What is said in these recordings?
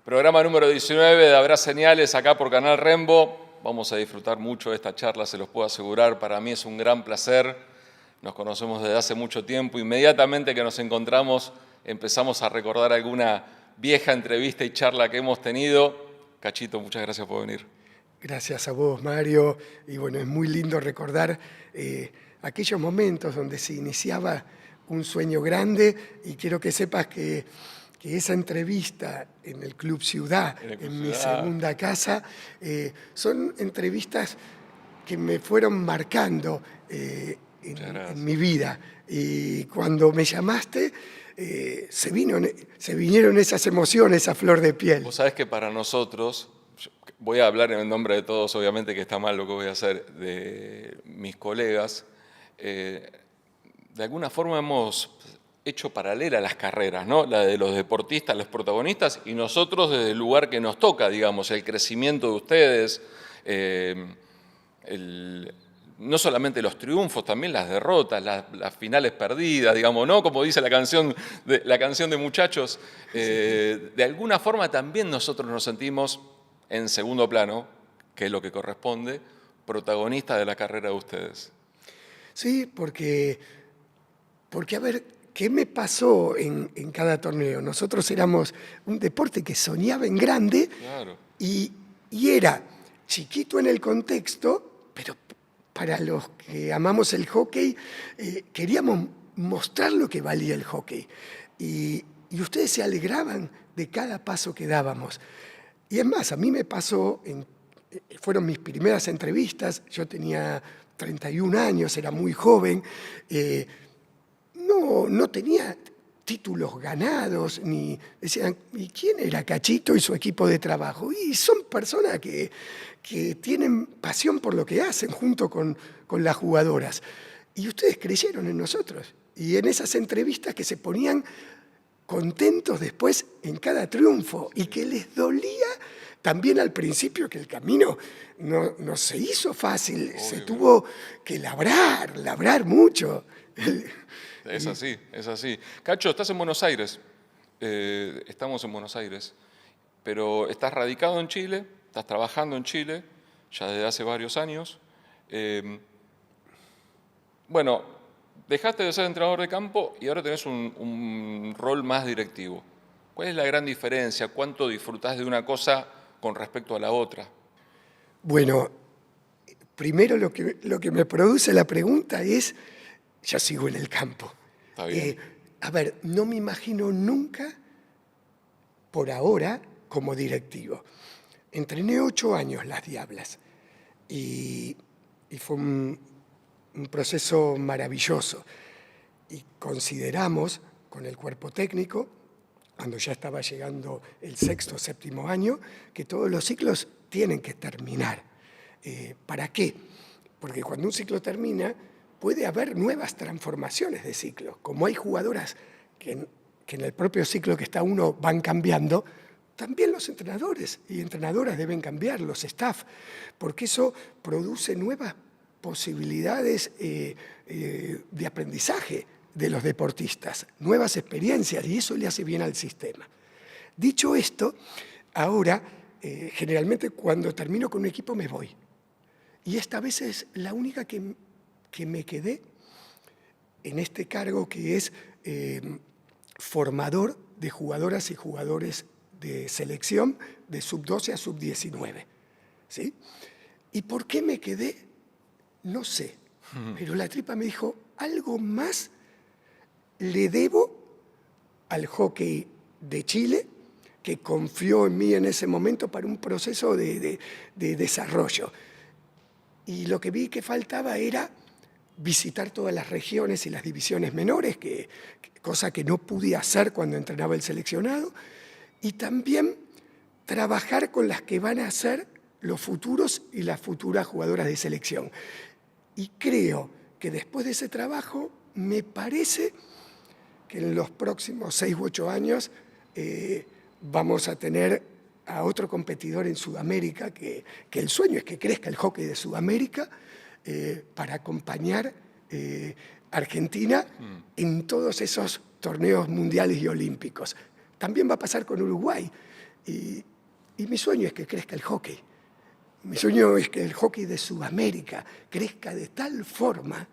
Programa número 19 de Habrá Señales acá por Canal Rembo. Vamos a disfrutar mucho de esta charla, se los puedo asegurar. Para mí es un gran placer. Nos conocemos desde hace mucho tiempo. Inmediatamente que nos encontramos empezamos a recordar alguna vieja entrevista y charla que hemos tenido. Cachito, muchas gracias por venir. Gracias a vos, Mario. Y bueno, es muy lindo recordar aquellos momentos donde se iniciaba un sueño grande, y quiero que sepas que esa entrevista en el Club Ciudad, en mi segunda casa, son entrevistas que me fueron marcando en mi vida. Y cuando me llamaste, se vinieron esas emociones a flor de piel. Vos sabés que para nosotros, voy a hablar en el nombre de todos, obviamente que está mal lo que voy a hacer, de mis colegas, de alguna forma hemos hecho paralela a las carreras, ¿no? La de los deportistas, los protagonistas, y nosotros desde el lugar que nos toca, digamos, el crecimiento de ustedes, no solamente los triunfos, también las derrotas, las finales perdidas, digamos, ¿no? Como dice la canción de Muchachos, de alguna forma también nosotros nos sentimos en segundo plano, que es lo que corresponde, protagonistas de la carrera de ustedes. Sí, porque a ver, ¿qué me pasó en cada torneo? Nosotros éramos un deporte que soñaba en grande, claro. y era chiquito en el contexto, pero para los que amamos el hockey, queríamos mostrar lo que valía el hockey. Y ustedes se alegraban de cada paso que dábamos. Y es más, a mí me pasó, fueron mis primeras entrevistas, yo tenía 31 años, era muy joven, no tenía títulos ganados, ni decían, ¿y quién era Cachito y su equipo de trabajo? Y son personas que tienen pasión por lo que hacen junto con las jugadoras. Y ustedes creyeron en nosotros. Y en esas entrevistas que se ponían contentos después en cada triunfo, y que les dolía también al principio, que el camino no se hizo fácil. Obvio. Se tuvo que labrar mucho. Es así, es así. Cacho, estás en Buenos Aires, estamos en Buenos Aires, pero estás radicado en Chile, estás trabajando en Chile ya desde hace varios años. Bueno, dejaste de ser entrenador de campo y ahora tenés un rol más directivo. ¿Cuál es la gran diferencia? ¿Cuánto disfrutás de una cosa con respecto a la otra? Bueno, primero lo que me produce la pregunta es, yo sigo en el campo. Está bien. A ver, no me imagino nunca, por ahora, como directivo. Entrené 8 años las Diablas y fue un proceso maravilloso. Y consideramos, con el cuerpo técnico, cuando ya estaba llegando el 6º o 7º año, que todos los ciclos tienen que terminar. ¿Para qué? Porque cuando un ciclo termina, puede haber nuevas transformaciones de ciclos. Como hay jugadoras que en el propio ciclo que está uno van cambiando, también los entrenadores y entrenadoras deben cambiar, los staff, porque eso produce nuevas posibilidades de aprendizaje de los deportistas, nuevas experiencias, y eso le hace bien al sistema. Dicho esto, ahora, generalmente cuando termino con un equipo me voy. Y esta vez es la única que me quedé en este cargo, que es formador de jugadoras y jugadores de selección de sub-12 a sub-19. ¿Sí? ¿Y por qué me quedé? No sé. Pero la tripa me dijo, algo más le debo al hockey de Chile, que confió en mí en ese momento para un proceso de desarrollo. Y lo que vi que faltaba era visitar todas las regiones y las divisiones menores, cosa que no pude hacer cuando entrenaba el seleccionado, y también trabajar con las que van a ser los futuros y las futuras jugadoras de selección. Y creo que después de ese trabajo, me parece que en los próximos 6 u 8 años vamos a tener a otro competidor en Sudamérica, que el sueño es que crezca el hockey de Sudamérica, para acompañar Argentina en todos esos torneos mundiales y olímpicos. También va a pasar con Uruguay, Y mi sueño es que crezca el hockey. Mi sueño es que el hockey de Sudamérica crezca de tal forma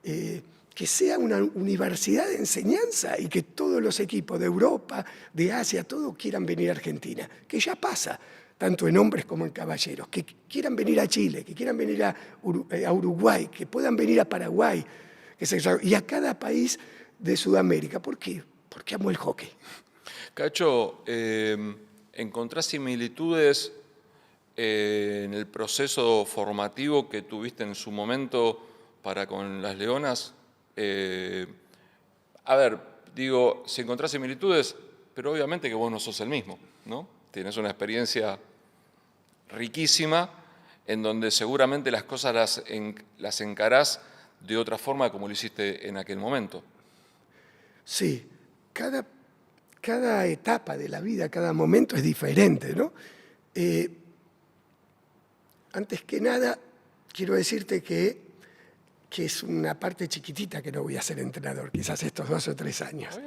que sea una universidad de enseñanza y que todos los equipos de Europa, de Asia, todos quieran venir a Argentina, que ya pasa, tanto en hombres como en caballeros, que quieran venir a Chile, que quieran venir a Uruguay, que puedan venir a Paraguay, y a cada país de Sudamérica. ¿Por qué? Porque amo el hockey. Cacho, ¿encontrás similitudes en el proceso formativo que tuviste en su momento para con las Leonas? A ver, digo, si encontrás similitudes, pero obviamente que vos no sos el mismo, ¿no? Tienes una experiencia riquísima en donde seguramente las cosas las encarás de otra forma como lo hiciste en aquel momento. Sí, cada etapa de la vida, cada momento es diferente, ¿no? Antes que nada, quiero decirte que es una parte chiquitita que no voy a ser entrenador, quizás estos 2 o 3 años.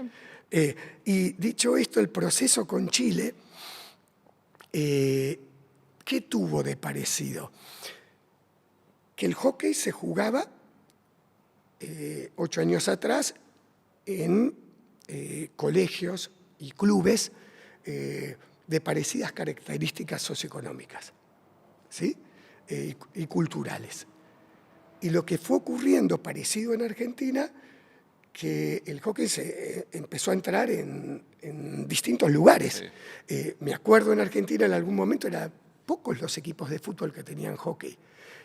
Y dicho esto, el proceso con Chile, ¿qué tuvo de parecido? Que el hockey se jugaba 8 años atrás en colegios y clubes de parecidas características socioeconómicas, ¿sí? Y culturales. Y lo que fue ocurriendo parecido en Argentina, que el hockey se empezó a entrar en distintos lugares. Sí. Me acuerdo en Argentina en algún momento eran pocos los equipos de fútbol que tenían hockey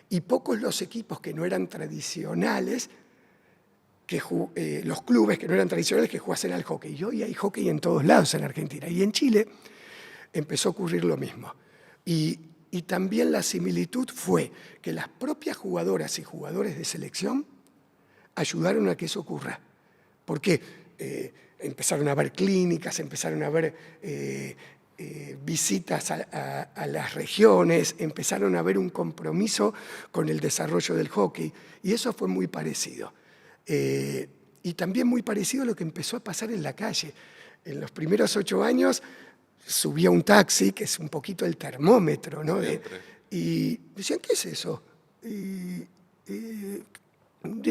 y pocos los equipos que no eran tradicionales, los clubes que no eran tradicionales que jugasen al hockey. Y hoy hay hockey en todos lados en Argentina. Y en Chile empezó a ocurrir lo mismo. Y también la similitud fue que las propias jugadoras y jugadores de selección ayudaron a que eso ocurra. Porque empezaron a haber clínicas, empezaron a haber visitas a las regiones, empezaron a haber un compromiso con el desarrollo del hockey. Y eso fue muy parecido. Y también muy parecido a lo que empezó a pasar en la calle. En los primeros 8 años subía un taxi, que es un poquito el termómetro, ¿no? Y decían, ¿qué es eso? ¿De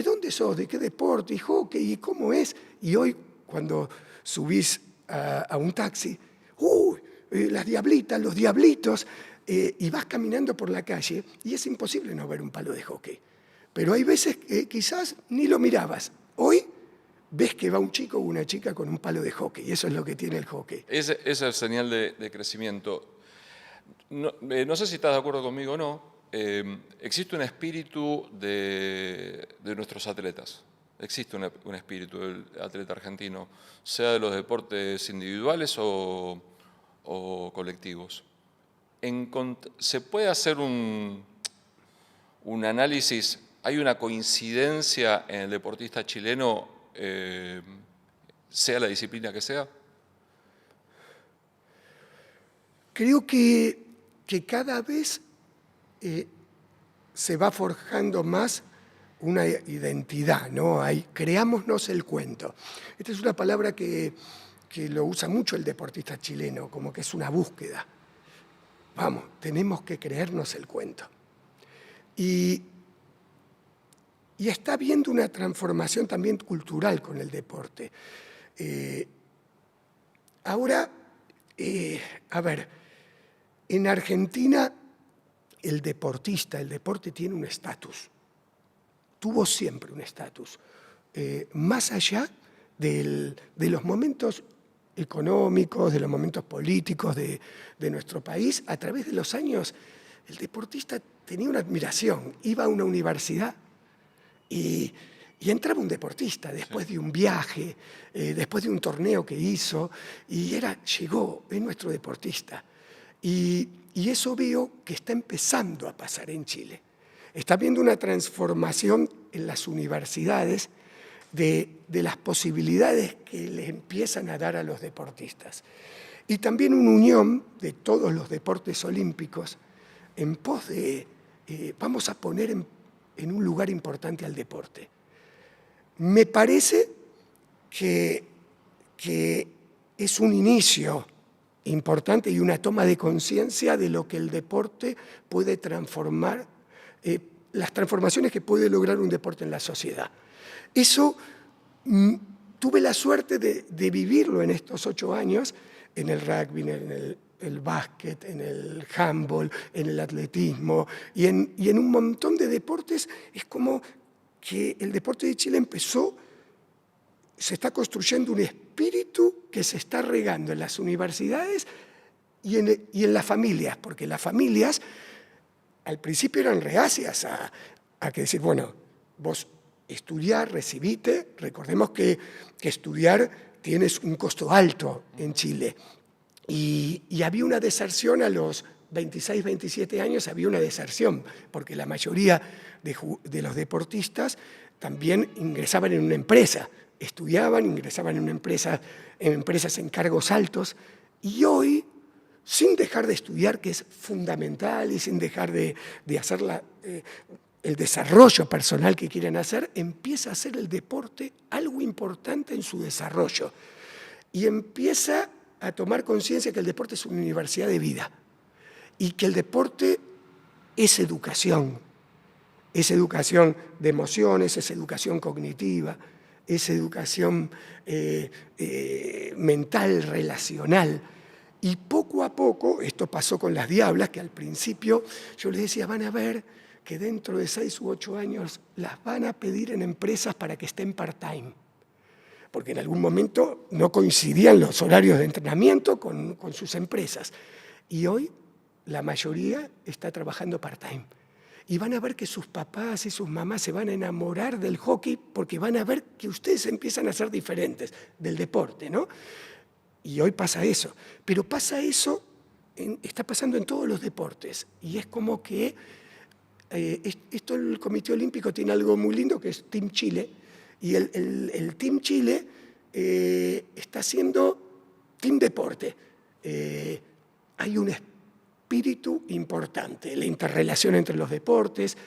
dónde sos? ¿De qué deporte? ¿Y hockey? ¿Y cómo es? Y hoy, cuando subís a un taxi, las diablitas, los diablitos, y vas caminando por la calle y es imposible no ver un palo de hockey. Pero hay veces que quizás ni lo mirabas. Hoy ves que va un chico o una chica con un palo de hockey, y eso es lo que tiene el hockey. Esa es señal de crecimiento. No sé si estás de acuerdo conmigo o no. Existe un espíritu de nuestros atletas. Existe un espíritu del atleta argentino, sea de los deportes individuales o colectivos. ¿Se puede hacer un análisis? ¿Hay una coincidencia en el deportista chileno, sea la disciplina que sea? Creo que cada vez se va forjando más una identidad, ¿no? Creámonos el cuento. Esta es una palabra que lo usa mucho el deportista chileno, como que es una búsqueda. Vamos, tenemos que creernos el cuento. Y está habiendo una transformación también cultural con el deporte. Ahora, a ver, en Argentina el deporte tiene un estatus. Tuvo siempre un estatus. Más allá de los momentos económicos, de los momentos políticos de nuestro país, a través de los años, el deportista tenía una admiración. Iba a una universidad y entraba un deportista después de un viaje, después de un torneo que hizo, y llegó, es nuestro deportista. Y eso veo que está empezando a pasar en Chile. Está habiendo una transformación en las universidades de las posibilidades que les empiezan a dar a los deportistas. Y también una unión de todos los deportes olímpicos en pos de, vamos a poner en un lugar importante al deporte. Me parece que es un inicio importante y una toma de conciencia de lo que el deporte puede transformar, las transformaciones que puede lograr un deporte en la sociedad. Eso tuve la suerte de vivirlo en estos 8 años, en el rugby, en el básquet, en el handball, en el atletismo y en un montón de deportes. Es como que el deporte de Chile se está construyendo un espíritu que se está regando en las universidades y en las familias, porque las familias al principio eran reacias a que decir, bueno, vos estudiar, recibite. Recordemos que estudiar tienes un costo alto en Chile. Y había una deserción a los 26, 27 años, había una deserción, porque la mayoría de los deportistas también ingresaban en una empresa, estudiaban, ingresaban en empresas en cargos altos, y hoy, sin dejar de estudiar, que es fundamental, y sin dejar de hacer el desarrollo personal que quieren hacer, empieza a ser el deporte algo importante en su desarrollo. Y empieza a tomar conciencia que el deporte es una universidad de vida y que el deporte es educación de emociones, es educación cognitiva, es educación mental, relacional. Y poco a poco, esto pasó con las Diablas, que al principio yo les decía, van a ver que dentro de 6 u 8 años las van a pedir en empresas para que estén part-time, porque en algún momento no coincidían los horarios de entrenamiento con sus empresas. Y hoy la mayoría está trabajando part-time. Y van a ver que sus papás y sus mamás se van a enamorar del hockey porque van a ver que ustedes empiezan a ser diferentes del deporte, ¿no? Y hoy pasa eso. Pero pasa eso, está pasando en todos los deportes. Y es como que esto el Comité Olímpico tiene algo muy lindo que es Team Chile. Y el Team Chile está haciendo Team Deporte. Hay un espíritu importante, la interrelación entre los deportes.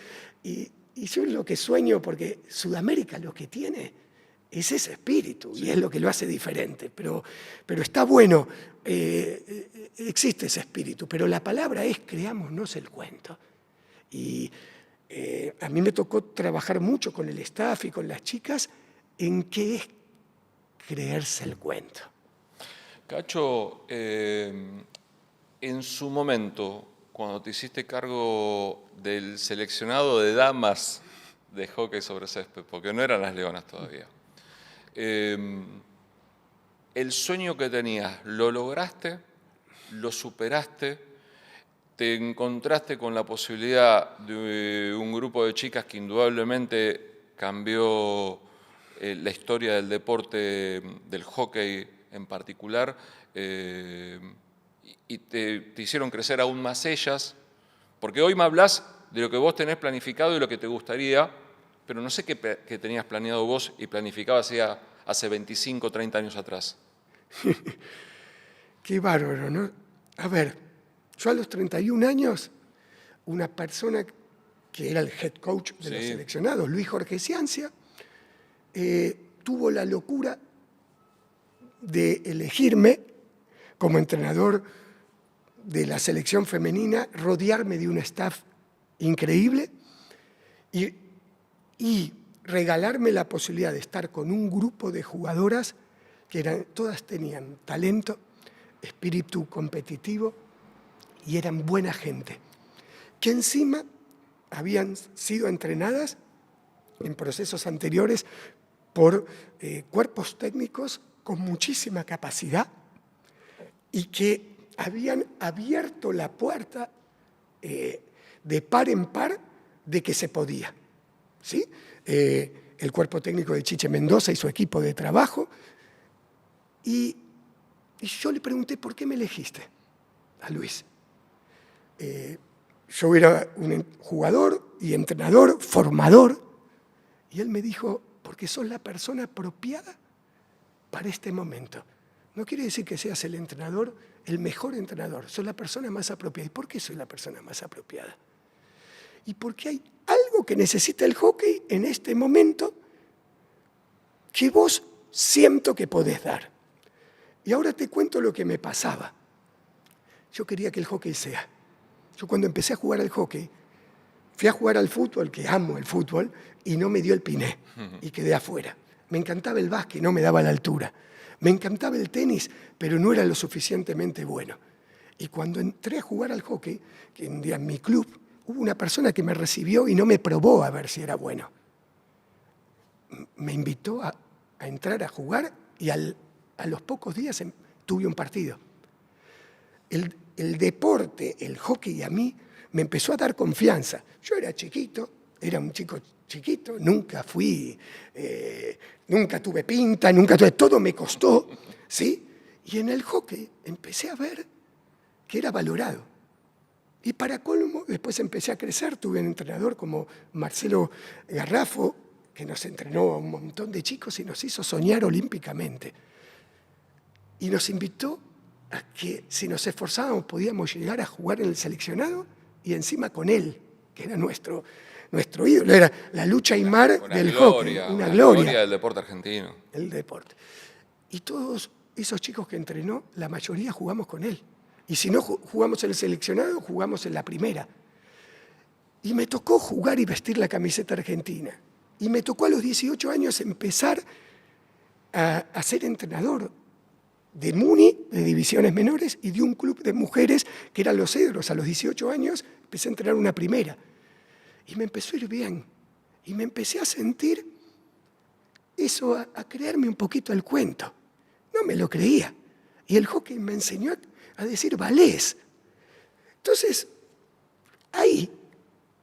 Y yo es lo que sueño, porque Sudamérica lo que tiene es ese espíritu, y es lo que lo hace diferente. Pero está bueno, existe ese espíritu, pero la palabra es creámonos el cuento. Y a mí me tocó trabajar mucho con el staff y con las chicas en qué es creerse el cuento. Cacho, en su momento, cuando te hiciste cargo del seleccionado de damas de hockey sobre césped, porque no eran las Leonas todavía, el sueño que tenías, ¿lo lograste? ¿Lo superaste? ¿Te encontraste con la posibilidad de un grupo de chicas que indudablemente cambió la historia del deporte, del hockey en particular, y te hicieron crecer aún más ellas? Porque hoy me hablas de lo que vos tenés planificado y lo que te gustaría, pero no sé qué tenías planeado vos y planificabas hace 25, 30 años atrás. Qué bárbaro, ¿no? A ver, yo a los 31 años, una persona que era el head coach de los seleccionados, Luis Jorge Ciancia, tuvo la locura de elegirme como entrenador de la selección femenina, rodearme de un staff increíble y regalarme la posibilidad de estar con un grupo de jugadoras que todas tenían talento, espíritu competitivo y eran buena gente, que encima habían sido entrenadas en procesos anteriores por cuerpos técnicos con muchísima capacidad y que habían abierto la puerta de par en par de que se podía, ¿sí? El cuerpo técnico de Chiche Mendoza y su equipo de trabajo. Y yo le pregunté, ¿por qué me elegiste a Luis? Yo era un jugador y entrenador, formador, y él me dijo, porque sos la persona apropiada para este momento. No quiere decir que seas el entrenador, el mejor entrenador, sos la persona más apropiada. ¿Y por qué soy la persona más apropiada? Y porque hay algo que necesita el hockey en este momento que vos siento que podés dar. Y ahora te cuento lo que me pasaba. yo quería que el hockey sea. Yo cuando empecé a jugar al hockey, fui a jugar al fútbol, que amo el fútbol, y no me dio el piné, y quedé afuera. Me encantaba el básquet, no me daba la altura. Me encantaba el tenis, pero no era lo suficientemente bueno. Y cuando entré a jugar al hockey, que un día en mi club, hubo una persona que me recibió y no me probó a ver si era bueno. Me invitó a entrar a jugar y a los pocos días tuve un partido. El deporte, el hockey a mí, me empezó a dar confianza. Yo era chiquito, era un chico chiquito, nunca tuve pinta, todo me costó, ¿sí? Y en el hockey empecé a ver que era valorado. Y para colmo, después empecé a crecer, tuve un entrenador como Marcelo Garrafo, que nos entrenó a un montón de chicos y nos hizo soñar olímpicamente. Y nos invitó a que si nos esforzábamos podíamos llegar a jugar en el seleccionado y encima con él, que era nuestro ídolo, era la lucha y mar del hockey, una gloria del deporte argentino. El deporte. Y todos esos chicos que entrenó, la mayoría jugamos con él. Y si no jugamos en el seleccionado, jugamos en la primera. Y me tocó jugar y vestir la camiseta argentina. Y me tocó a los 18 años empezar a ser entrenador de Muni, de divisiones menores, y de un club de mujeres que eran Los Cedros. A los 18 años empecé a entrenar una primera. Y me empezó a ir bien. Y me empecé a sentir eso, a creerme un poquito el cuento. No me lo creía. Y el hockey me enseñó a decir valés. Entonces, ahí,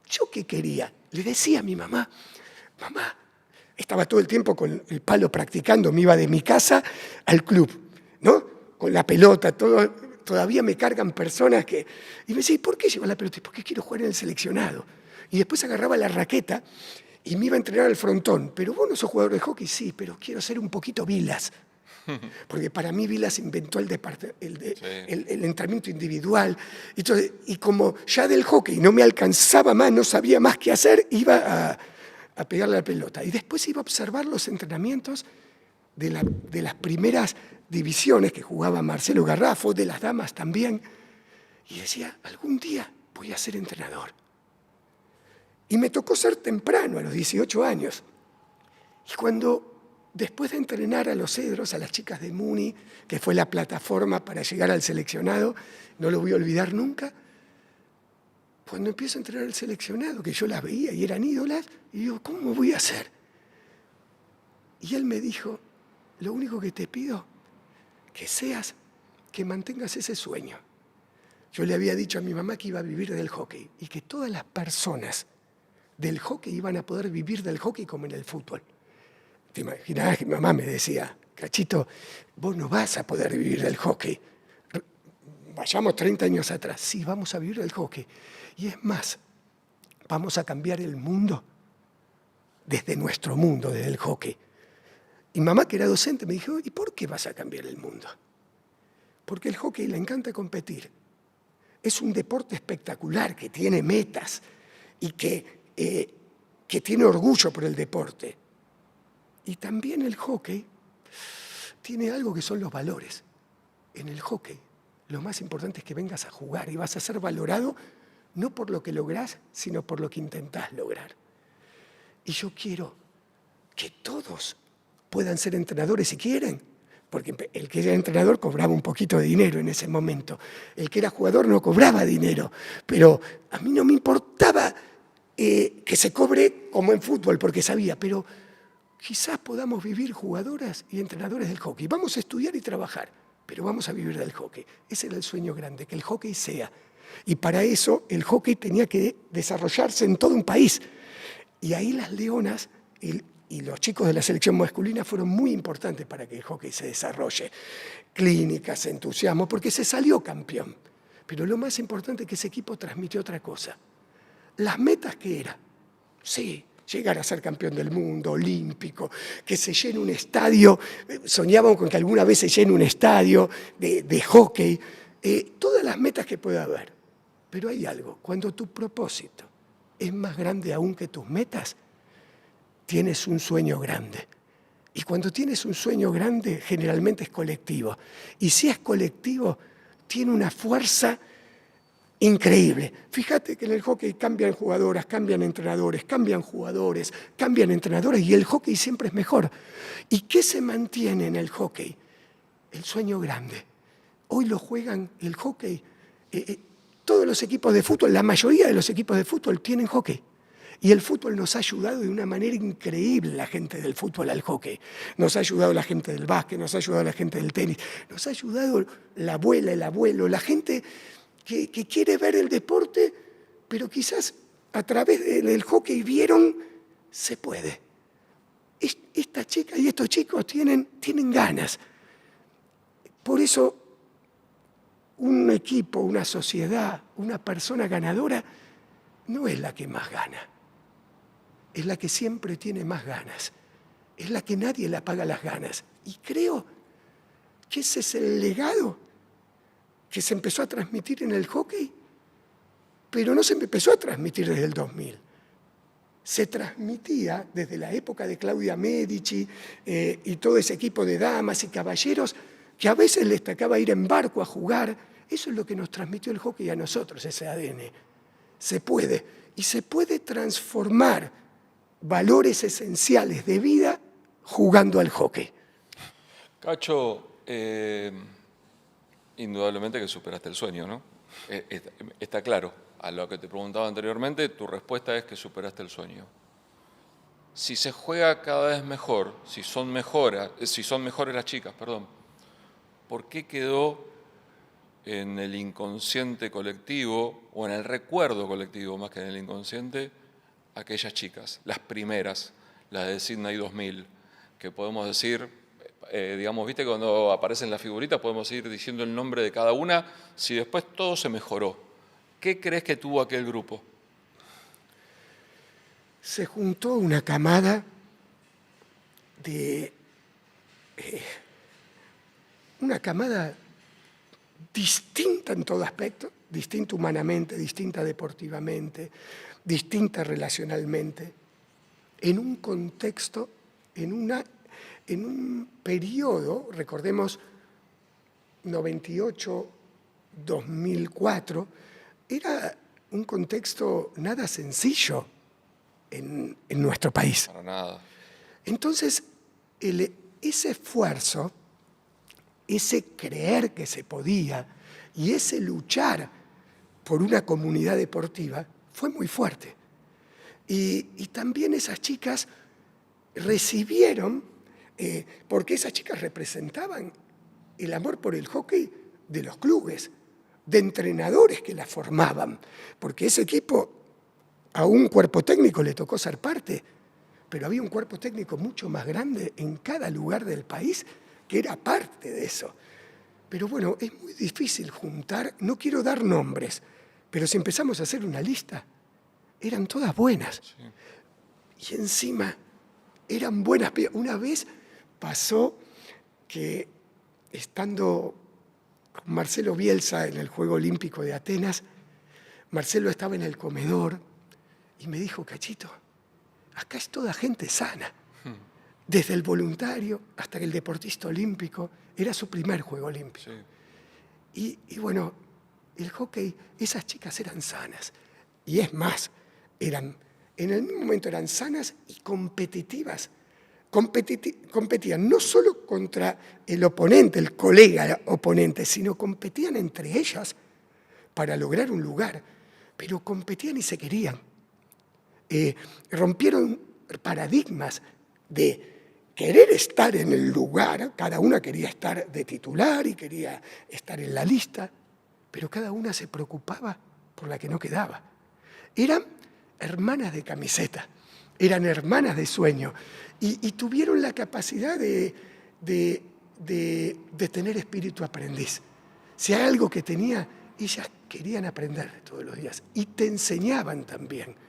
¿yo qué quería? Le decía a mi mamá, estaba todo el tiempo con el palo practicando, me iba de mi casa al club, ¿no? Con la pelota, todavía me cargan personas que... Y me decía, ¿y por qué lleva la pelota? ¿Y por qué quiero jugar en el seleccionado? Y después agarraba la raqueta y me iba a entrenar al frontón. Pero vos no sos jugador de hockey, sí, pero quiero ser un poquito Vilas. Porque para mí Vilas inventó el entrenamiento individual. Entonces, y como ya del hockey no me alcanzaba más, no sabía más qué hacer, iba a pegarle la pelota. Y después iba a observar los entrenamientos de las primeras divisiones que jugaba Marcelo Garrafo, de las damas también. Y decía, algún día voy a ser entrenador. Y me tocó ser temprano, a los 18 años. Y cuando... Después de entrenar a Los Cedros, a las chicas de Muni, que fue la plataforma para llegar al seleccionado, no lo voy a olvidar nunca, cuando empiezo a entrenar al seleccionado, que yo las veía y eran ídolas, y digo, ¿cómo voy a hacer? Y él me dijo, lo único que te pido, que mantengas ese sueño. Yo le había dicho a mi mamá que iba a vivir del hockey y que todas las personas del hockey iban a poder vivir del hockey como en el fútbol. Te imaginás que mi mamá me decía, Cachito, vos no vas a poder vivir del hockey. Vayamos 30 años atrás. Sí, vamos a vivir del hockey. Y es más, vamos a cambiar el mundo desde nuestro mundo, desde el hockey. Y mamá, que era docente, me dijo, ¿y por qué vas a cambiar el mundo? Porque el hockey le encanta competir. Es un deporte espectacular que tiene metas y que tiene orgullo por el deporte. Y también el hockey tiene algo que son los valores. En el hockey, lo más importante es que vengas a jugar y vas a ser valorado no por lo que lográs, sino por lo que intentás lograr. Y yo quiero que todos puedan ser entrenadores si quieren, porque el que era entrenador cobraba un poquito de dinero en ese momento. El que era jugador no cobraba dinero, pero a mí no me importaba que se cobre como en fútbol, porque sabía, pero... Quizás podamos vivir jugadoras y entrenadores del hockey. Vamos a estudiar y trabajar, pero vamos a vivir del hockey. Ese era el sueño grande, que el hockey sea. Y para eso el hockey tenía que desarrollarse en todo un país. Y ahí las Leonas y los chicos de la selección masculina fueron muy importantes para que el hockey se desarrolle. Clínicas, entusiasmo, porque se salió campeón. Pero lo más importante es que ese equipo transmitió otra cosa. Las metas que era, sí, llegar a ser campeón del mundo, olímpico, que se llene un estadio, soñábamos con que alguna vez se llene un estadio de hockey, todas las metas que pueda haber. Pero hay algo, cuando tu propósito es más grande aún que tus metas, tienes un sueño grande. Y cuando tienes un sueño grande, generalmente es colectivo. Y si es colectivo, tiene una fuerza increíble. Fíjate que en el hockey cambian jugadoras, cambian entrenadores, cambian jugadores, cambian entrenadores y el hockey siempre es mejor. ¿Y qué se mantiene en el hockey? El sueño grande. Hoy lo juegan el hockey. Todos los equipos de fútbol, la mayoría de los equipos de fútbol tienen hockey. Y el fútbol nos ha ayudado de una manera increíble, la gente del fútbol al hockey. Nos ha ayudado la gente del básquet, nos ha ayudado la gente del tenis, nos ha ayudado la abuela, el abuelo, la gente que quiere ver el deporte, pero quizás a través del hockey vieron, se puede. Esta chica y estos chicos tienen ganas. Por eso un equipo, una sociedad, una persona ganadora no es la que más gana. Es la que siempre tiene más ganas. Es la que nadie le apaga las ganas. Y creo que ese es el legado que se empezó a transmitir en el hockey, pero no se empezó a transmitir desde el 2000. Se transmitía desde la época de Claudia Medici y todo ese equipo de damas y caballeros que a veces les tocaba ir en barco a jugar. Eso es lo que nos transmitió el hockey a nosotros, ese ADN. Se puede. Y se puede transformar valores esenciales de vida jugando al hockey. Cacho, indudablemente que superaste el sueño, ¿no? Está claro. A lo que te preguntaba anteriormente, tu respuesta es que superaste el sueño. Si se juega cada vez mejor, si son mejores las chicas, perdón, ¿por qué quedó en el inconsciente colectivo o en el recuerdo colectivo más que en el inconsciente aquellas chicas, las primeras, las de Sydney 2000, que podemos decir, digamos, viste, cuando aparecen las figuritas podemos ir diciendo el nombre de cada una, si después todo se mejoró? ¿Qué crees que tuvo aquel grupo? Se juntó una camada de... una camada distinta en todo aspecto, distinta humanamente, distinta deportivamente, distinta relacionalmente, en un contexto, en un periodo, recordemos 98, 2004, era un contexto nada sencillo en nuestro país. Para nada. Entonces, ese esfuerzo, ese creer que se podía y ese luchar por una comunidad deportiva fue muy fuerte. Y también esas chicas recibieron, porque esas chicas representaban el amor por el hockey de los clubes, de entrenadores que la formaban, porque ese equipo a un cuerpo técnico le tocó ser parte, pero había un cuerpo técnico mucho más grande en cada lugar del país que era parte de eso. Pero bueno, es muy difícil juntar, no quiero dar nombres, pero si empezamos a hacer una lista, eran todas buenas. Sí. Y encima eran buenas. Una vez pasó que estando con Marcelo Bielsa en el Juego Olímpico de Atenas, Marcelo estaba en el comedor y me dijo, Cachito, acá es toda gente sana. Desde el voluntario hasta el deportista olímpico, era su primer Juego Olímpico. Sí. Y bueno, el hockey, esas chicas eran sanas. Y es más, en el mismo momento eran sanas y competitivas. Competían no solo contra el oponente, el colega oponente, sino competían entre ellas para lograr un lugar. Pero competían y se querían. Rompieron paradigmas de querer estar en el lugar, cada una quería estar de titular y quería estar en la lista, pero cada una se preocupaba por la que no quedaba. Eran hermanas de camiseta, eran hermanas de sueño y tuvieron la capacidad de tener espíritu aprendiz. Si hay algo que tenía, ellas querían aprender todos los días y te enseñaban también.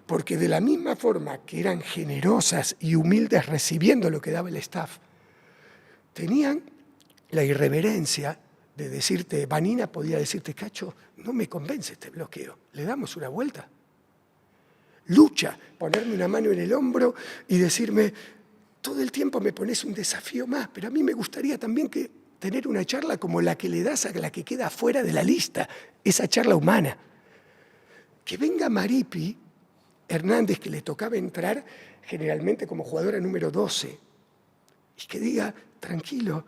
Porque de la misma forma que eran generosas y humildes recibiendo lo que daba el staff, tenían la irreverencia de decirte, Vanina podía decirte, Cacho, no me convence este bloqueo, le damos una vuelta. Lucha, ponerme una mano en el hombro y decirme, todo el tiempo me pones un desafío más, pero a mí me gustaría también que tener una charla como la que le das a la que queda fuera de la lista, esa charla humana. Que venga Maripi Hernández, que le tocaba entrar generalmente como jugadora número 12, y que diga, tranquilo,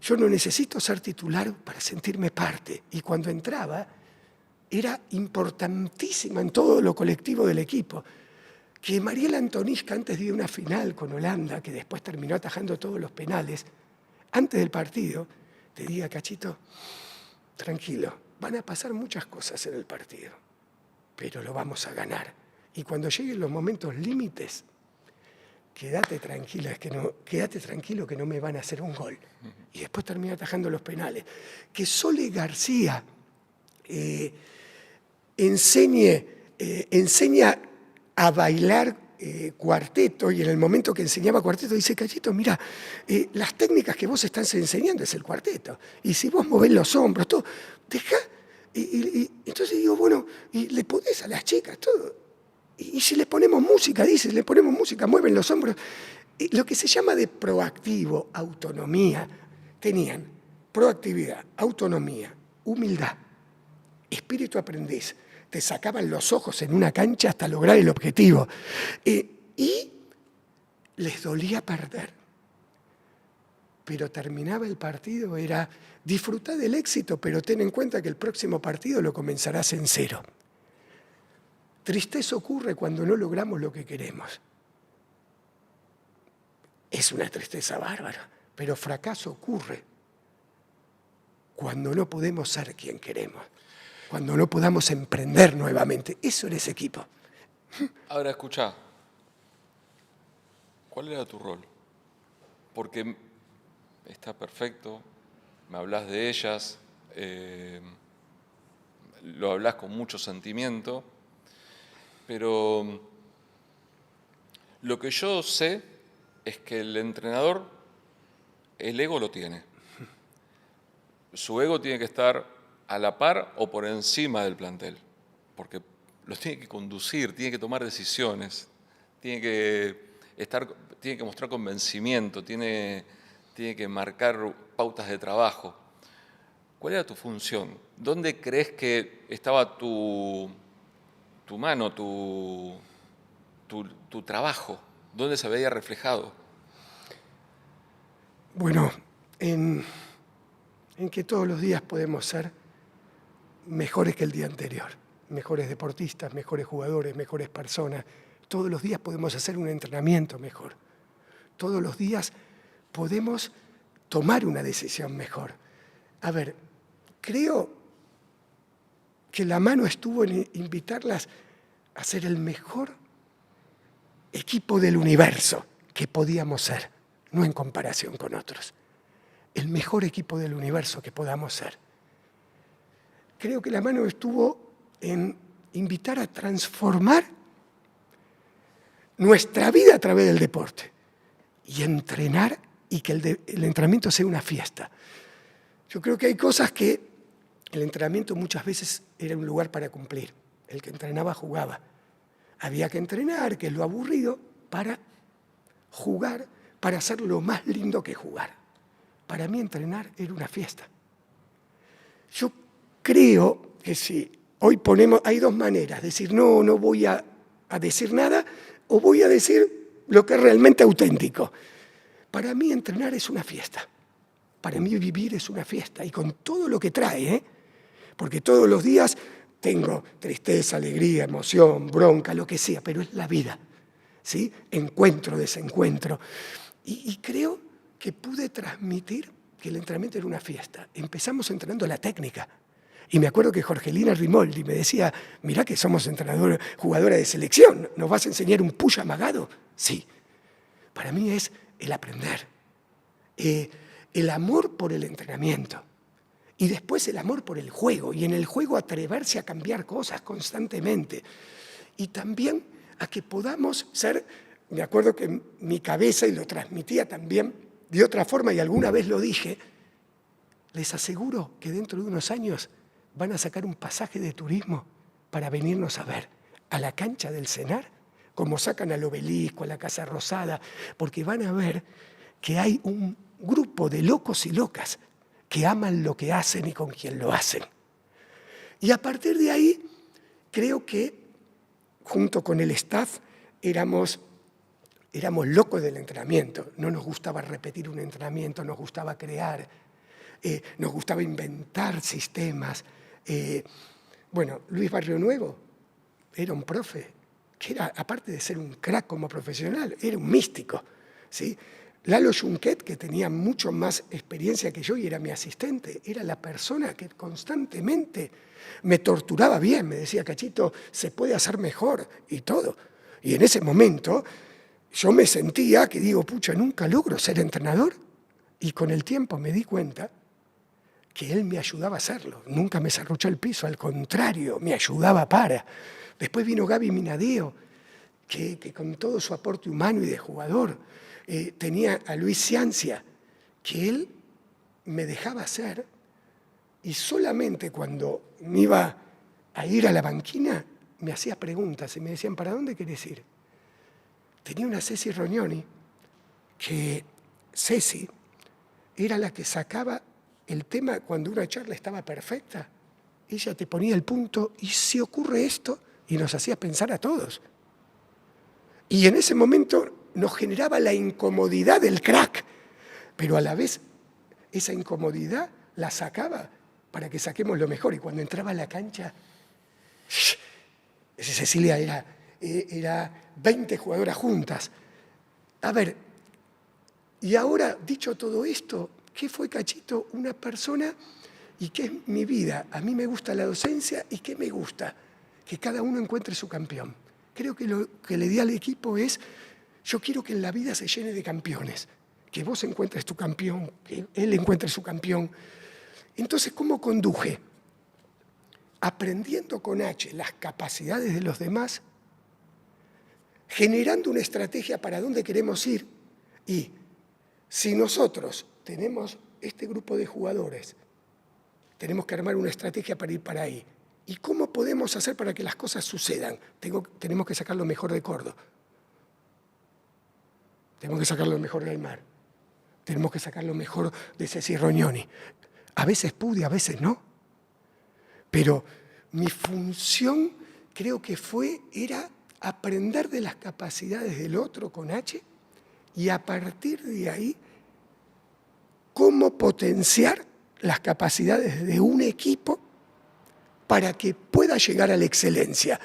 yo no necesito ser titular para sentirme parte. Y cuando entraba, era importantísima en todo lo colectivo del equipo. Que Mariela Antonisca, antes de una final con Holanda, que después terminó atajando todos los penales, antes del partido, te diga, Cachito, tranquilo, van a pasar muchas cosas en el partido, pero lo vamos a ganar. Y cuando lleguen los momentos límites, quédate tranquilo que no me van a hacer un gol. Y después termina atajando los penales. Que Sole García enseña a bailar cuarteto, y en el momento que enseñaba cuarteto dice, Cachito, mira, las técnicas que vos estás enseñando es el cuarteto. Y si vos movés los hombros, todo, dejá. Y entonces digo, bueno, y le podés a las chicas, todo. Y si le ponemos música, dice, le ponemos música, mueven los hombros. Lo que se llama de proactivo, autonomía, tenían proactividad, autonomía, humildad, espíritu aprendiz. Te sacaban los ojos en una cancha hasta lograr el objetivo. Y les dolía perder. Pero terminaba el partido, era disfrutar del éxito, pero ten en cuenta que el próximo partido lo comenzarás en 0. Tristeza ocurre cuando no logramos lo que queremos. Es una tristeza bárbara, pero fracaso ocurre cuando no podemos ser quien queremos, cuando no podamos emprender nuevamente. Eso era ese equipo. Ahora escuchá, ¿cuál era tu rol? Porque está perfecto, me hablas de ellas, lo hablas con mucho sentimiento, pero lo que yo sé es que el entrenador, el ego lo tiene. Su ego tiene que estar a la par o por encima del plantel, porque los tiene que conducir, tiene que tomar decisiones, tiene que mostrar convencimiento, tiene que marcar pautas de trabajo. ¿Cuál era tu función? ¿Dónde crees que estaba tu mano, tu trabajo? ¿Dónde se veía reflejado? Bueno, en que todos los días podemos ser mejores que el día anterior, mejores deportistas, mejores jugadores, mejores personas. Todos los días podemos hacer un entrenamiento mejor. Todos los días podemos tomar una decisión mejor. A ver, creo que la mano estuvo en invitarlas a ser el mejor equipo del universo que podíamos ser, no en comparación con otros. El mejor equipo del universo que podamos ser. Creo que la mano estuvo en invitar a transformar nuestra vida a través del deporte y entrenar, y que el entrenamiento sea una fiesta. Yo creo que hay cosas que el entrenamiento muchas veces era un lugar para cumplir. El que entrenaba jugaba. Había que entrenar, que es lo aburrido, para jugar, para hacer lo más lindo que jugar. Para mí entrenar era una fiesta. Yo creo que si hoy hay dos maneras, decir no voy a decir nada, o voy a decir lo que es realmente auténtico. Para mí entrenar es una fiesta. Para mí vivir es una fiesta, y con todo lo que trae, porque todos los días tengo tristeza, alegría, emoción, bronca, lo que sea, pero es la vida, ¿sí? Encuentro, desencuentro. Y creo que pude transmitir que el entrenamiento era una fiesta. Empezamos entrenando la técnica. Y me acuerdo que Jorgelina Rimoldi me decía, mirá que somos jugadora de selección, ¿nos vas a enseñar un push amagado? Sí. Para mí es el aprender, el amor por el entrenamiento, y después el amor por el juego, y en el juego atreverse a cambiar cosas constantemente. Y también a que podamos ser, me acuerdo que mi cabeza, y lo transmitía también de otra forma, y alguna vez lo dije, les aseguro que dentro de unos años van a sacar un pasaje de turismo para venirnos a ver a la cancha del Cenar, como sacan al Obelisco, a la Casa Rosada, porque van a ver que hay un grupo de locos y locas que aman lo que hacen y con quien lo hacen. Y a partir de ahí, creo que junto con el staff éramos locos del entrenamiento. No nos gustaba repetir un entrenamiento, nos gustaba crear, nos gustaba inventar sistemas. Bueno, Luis Barrio Nuevo era un profe que era, aparte de ser un crack como profesional, era un místico, ¿sí? Lalo Junquet, que tenía mucho más experiencia que yo y era mi asistente, era la persona que constantemente me torturaba bien, me decía, Cachito, se puede hacer mejor y todo. Y en ese momento yo me sentía que digo, pucha, nunca logro ser entrenador. Y con el tiempo me di cuenta que él me ayudaba a hacerlo. Nunca me serruchó el piso, al contrario, me ayudaba para. Después vino Gaby Minadeo, que con todo su aporte humano y de jugador, tenía a Luis Ciancia, que él me dejaba hacer, y solamente cuando me iba a ir a la banquina, me hacía preguntas y me decían, ¿para dónde querés ir? Tenía una Ceci Rognoni, que Ceci era la que sacaba el tema cuando una charla estaba perfecta. Ella te ponía el punto, y si ocurre esto, y nos hacía pensar a todos. Y en ese momento nos generaba la incomodidad del crack, pero a la vez esa incomodidad la sacaba para que saquemos lo mejor. Y cuando entraba a la cancha, Cecilia era 20 jugadoras juntas. A ver, y ahora, dicho todo esto, ¿qué fue Cachito? Una persona, ¿y qué es mi vida? A mí me gusta la docencia, ¿y qué me gusta? Que cada uno encuentre su campeón. Creo que lo que le di al equipo es, yo quiero que en la vida se llene de campeones, que vos encuentres tu campeón, que él encuentre su campeón. Entonces, ¿cómo conduje? Aprendiendo con H las capacidades de los demás, generando una estrategia para dónde queremos ir, y si nosotros tenemos este grupo de jugadores, tenemos que armar una estrategia para ir para ahí. ¿Y cómo podemos hacer para que las cosas sucedan? Tenemos que sacar lo mejor de Córdoba. Tenemos que sacar lo mejor del Mar. Tenemos que sacar lo mejor de Ceci Rognoni. A veces pude, a veces no. Pero mi función creo que era aprender de las capacidades del otro con H, y a partir de ahí, cómo potenciar las capacidades de un equipo para que pueda llegar a la excelencia.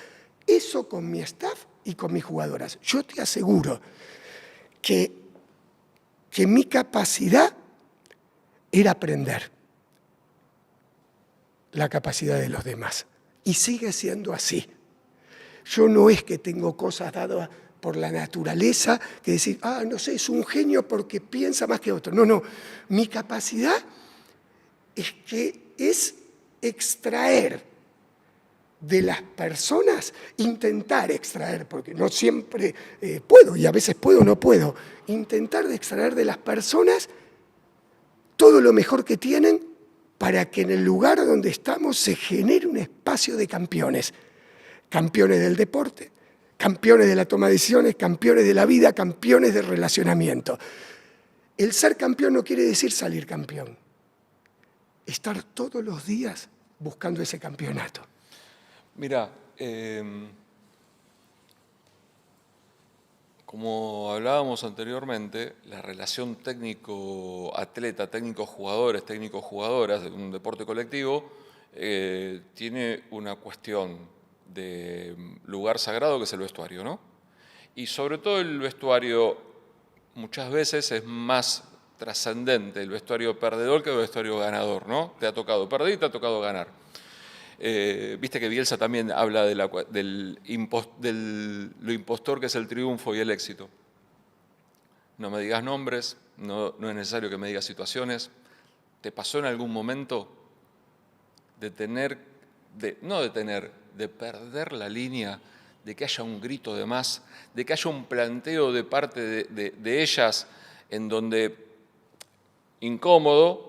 Eso con mi staff y con mis jugadoras. Yo te aseguro que mi capacidad era aprender la capacidad de los demás. Y sigue siendo así. Yo no es que tengo cosas dadas por la naturaleza, que decir, no sé, es un genio porque piensa más que otro. No, mi capacidad es extraer de las personas, intentar extraer, porque no siempre puedo, y a veces puedo o no puedo, intentar de extraer de las personas todo lo mejor que tienen para que en el lugar donde estamos se genere un espacio de campeones. Campeones del deporte, campeones de la toma de decisiones, campeones de la vida, campeones de relacionamiento. El ser campeón no quiere decir salir campeón. Estar todos los días buscando ese campeonato. Mira, como hablábamos anteriormente, la relación técnico-atleta, técnico-jugadores, técnico-jugadoras de un deporte colectivo tiene una cuestión de lugar sagrado que es el vestuario, ¿no? Y sobre todo el vestuario muchas veces es más trascendente, el vestuario perdedor que el vestuario ganador, ¿no? Te ha tocado perder y te ha tocado ganar. Viste que Bielsa también habla de lo impostor que es el triunfo y el éxito. No me digas nombres, no es necesario que me digas situaciones. ¿Te pasó en algún momento de perder la línea, de que haya un grito de más, de que haya un planteo de parte de ellas en donde incómodo,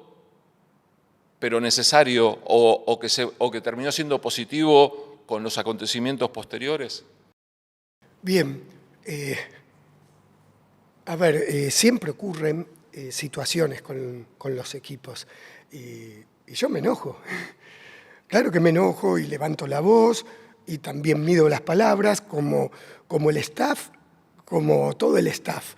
pero necesario, o que terminó siendo positivo con los acontecimientos posteriores? Bien, siempre ocurren situaciones con los equipos. Y yo me enojo. Claro que me enojo y levanto la voz y también mido las palabras como el staff, como todo el staff.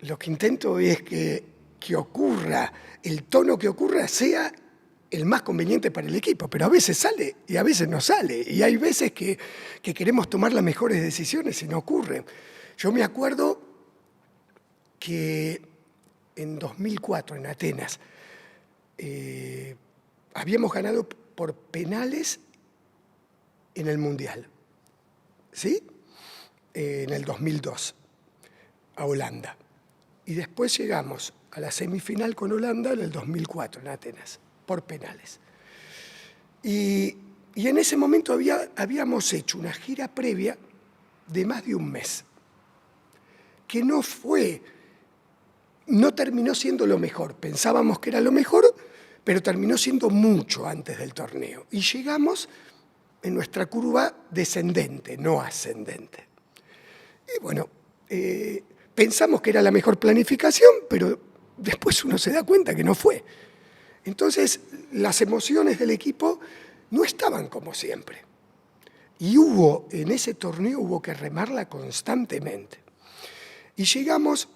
Lo que intento es que ocurra, el tono que ocurra sea el más conveniente para el equipo, pero a veces sale y a veces no sale. Y hay veces que queremos tomar las mejores decisiones y no ocurren. Yo me acuerdo que en 2004, en Atenas, habíamos ganado por penales en el Mundial, ¿sí? En el 2002, a Holanda. Y después llegamos a la semifinal con Holanda en el 2004, en Atenas, por penales. Y en ese momento habíamos hecho una gira previa de más de un mes, que no terminó siendo lo mejor. Pensábamos que era lo mejor, pero terminó siendo mucho antes del torneo. Y llegamos en nuestra curva descendente, no ascendente. Y bueno, pensamos que era la mejor planificación, pero después uno se da cuenta que no fue. Entonces, las emociones del equipo no estaban como siempre. Y en ese torneo hubo que remarla constantemente. Y llegamos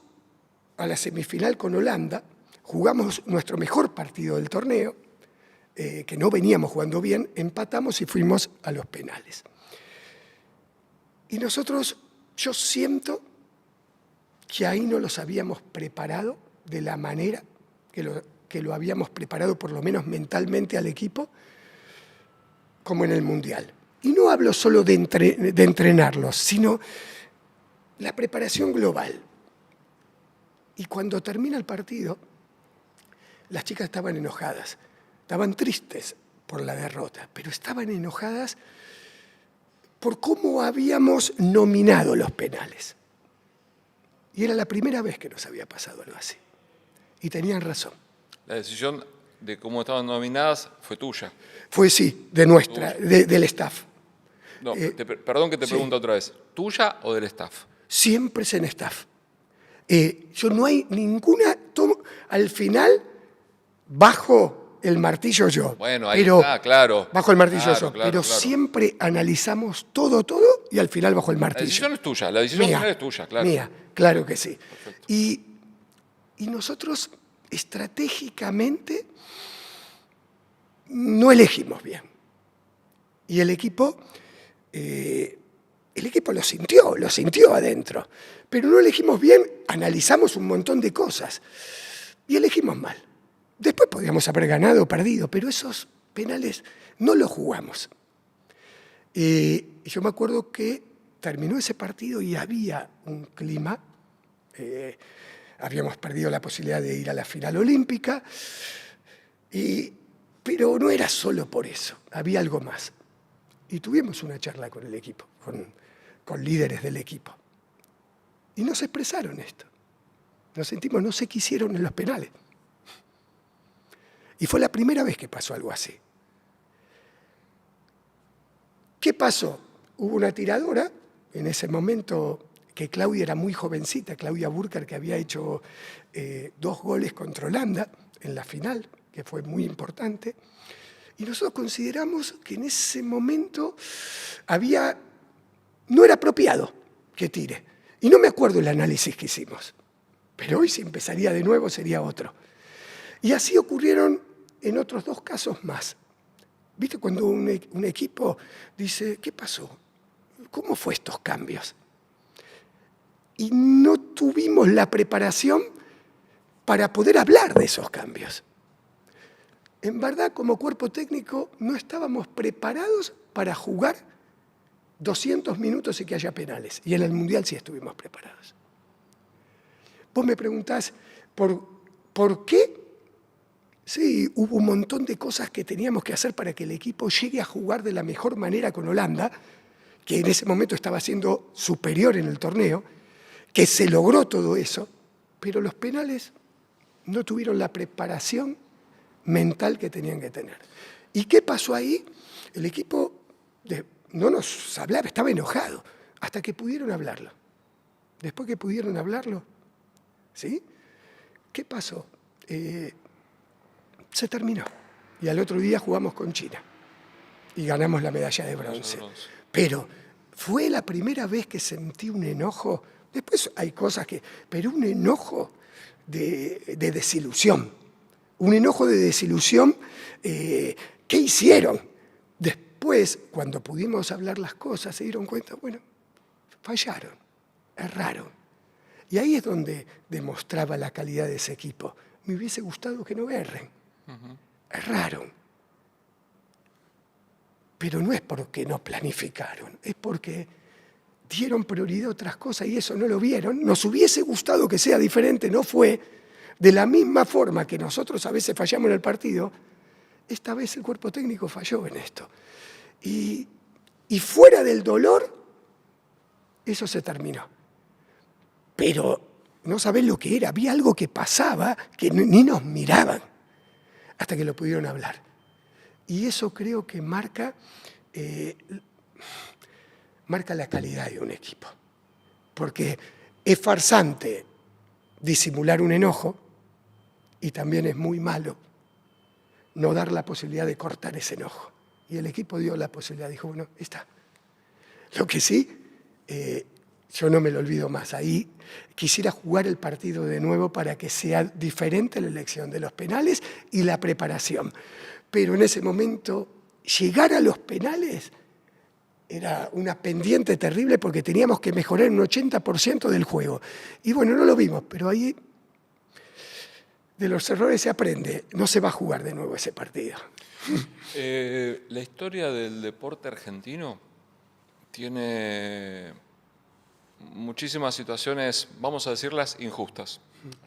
a la semifinal con Holanda, jugamos nuestro mejor partido del torneo, que no veníamos jugando bien, empatamos y fuimos a los penales. Y nosotros, yo siento que ahí no los habíamos preparado de la manera que lo habíamos preparado, por lo menos mentalmente, al equipo, como en el Mundial. Y no hablo solo de entrenarlos, sino la preparación global. Y cuando termina el partido, las chicas estaban enojadas, estaban tristes por la derrota, pero estaban enojadas por cómo habíamos nominado los penales. Y era la primera vez que nos había pasado algo así. Y tenían razón. La decisión de cómo estaban nominadas fue tuya. Fue sí, del staff. No, perdón que te pregunto otra vez. ¿Tuya o del staff? Siempre es en staff. Yo no hay ninguna... al final, bajo el martillo yo. Bueno, ahí está, claro. Bajo el martillo claro, yo. Claro, pero claro. Siempre analizamos todo y al final bajo el martillo. La decisión es tuya, la decisión final es tuya, claro. Mía, claro que sí. Perfecto. Y nosotros estratégicamente no elegimos bien. Y el equipo lo sintió adentro. Pero no elegimos bien, analizamos un montón de cosas y elegimos mal. Después podríamos haber ganado o perdido, pero esos penales no los jugamos. Yo me acuerdo que terminó ese partido y había un clima, habíamos perdido la posibilidad de ir a la final olímpica, pero no era solo por eso, había algo más. Y tuvimos una charla con el equipo, con líderes del equipo. Y nos expresaron esto. Nos sentimos, no se quisieron en los penales. Y fue la primera vez que pasó algo así. ¿Qué pasó? Hubo una tiradora, en ese momento, que Claudia era muy jovencita, Claudia Burkhardt, que había hecho 2 goles contra Holanda en la final, que fue muy importante. Y nosotros consideramos que en ese momento no era apropiado que tire. Y no me acuerdo el análisis que hicimos, pero hoy si empezaría de nuevo sería otro. Y así ocurrieron en otros 2 casos más. ¿Viste cuando un equipo dice, ¿qué pasó? ¿Cómo fue estos cambios? Y no tuvimos la preparación para poder hablar de esos cambios. En verdad, como cuerpo técnico, no estábamos preparados para jugar 200 minutos y que haya penales. Y en el Mundial sí estuvimos preparados. Vos me preguntás, ¿por qué? Sí, hubo un montón de cosas que teníamos que hacer para que el equipo llegue a jugar de la mejor manera con Holanda, que en ese momento estaba siendo superior en el torneo, que se logró todo eso, pero los penales no tuvieron la preparación mental que tenían que tener. ¿Y qué pasó ahí? El equipo no nos hablaba, estaba enojado, hasta que pudieron hablarlo. Después que pudieron hablarlo, ¿sí? ¿Qué pasó? Se terminó. Y al otro día jugamos con China y ganamos la medalla de bronce. Pero fue la primera vez que sentí un enojo. Después hay cosas que... Pero un enojo de desilusión. Un enojo de desilusión. ¿Qué hicieron? Después, cuando pudimos hablar las cosas, se dieron cuenta, bueno, fallaron, erraron. Y ahí es donde demostraba la calidad de ese equipo. Me hubiese gustado que no erren. Erraron. Pero no es porque no planificaron, es porque dieron prioridad a otras cosas y eso no lo vieron. Nos hubiese gustado que sea diferente, no fue. De la misma forma que nosotros a veces fallamos en el partido, esta vez el cuerpo técnico falló en esto. Y fuera del dolor, eso se terminó. Pero no sabés lo que era, había algo que pasaba que ni nos miraban hasta que lo pudieron hablar. Y eso creo que marca la calidad de un equipo. Porque es farsante disimular un enojo y también es muy malo no dar la posibilidad de cortar ese enojo. Y el equipo dio la posibilidad, dijo, bueno, está. Lo que sí, yo no me lo olvido más. Ahí quisiera jugar el partido de nuevo para que sea diferente la elección de los penales y la preparación. Pero en ese momento, llegar a los penales era una pendiente terrible porque teníamos que mejorar un 80% del juego. Y bueno, no lo vimos, pero ahí de los errores se aprende. No se va a jugar de nuevo ese partido. La historia del deporte argentino tiene muchísimas situaciones, vamos a decirlas, injustas.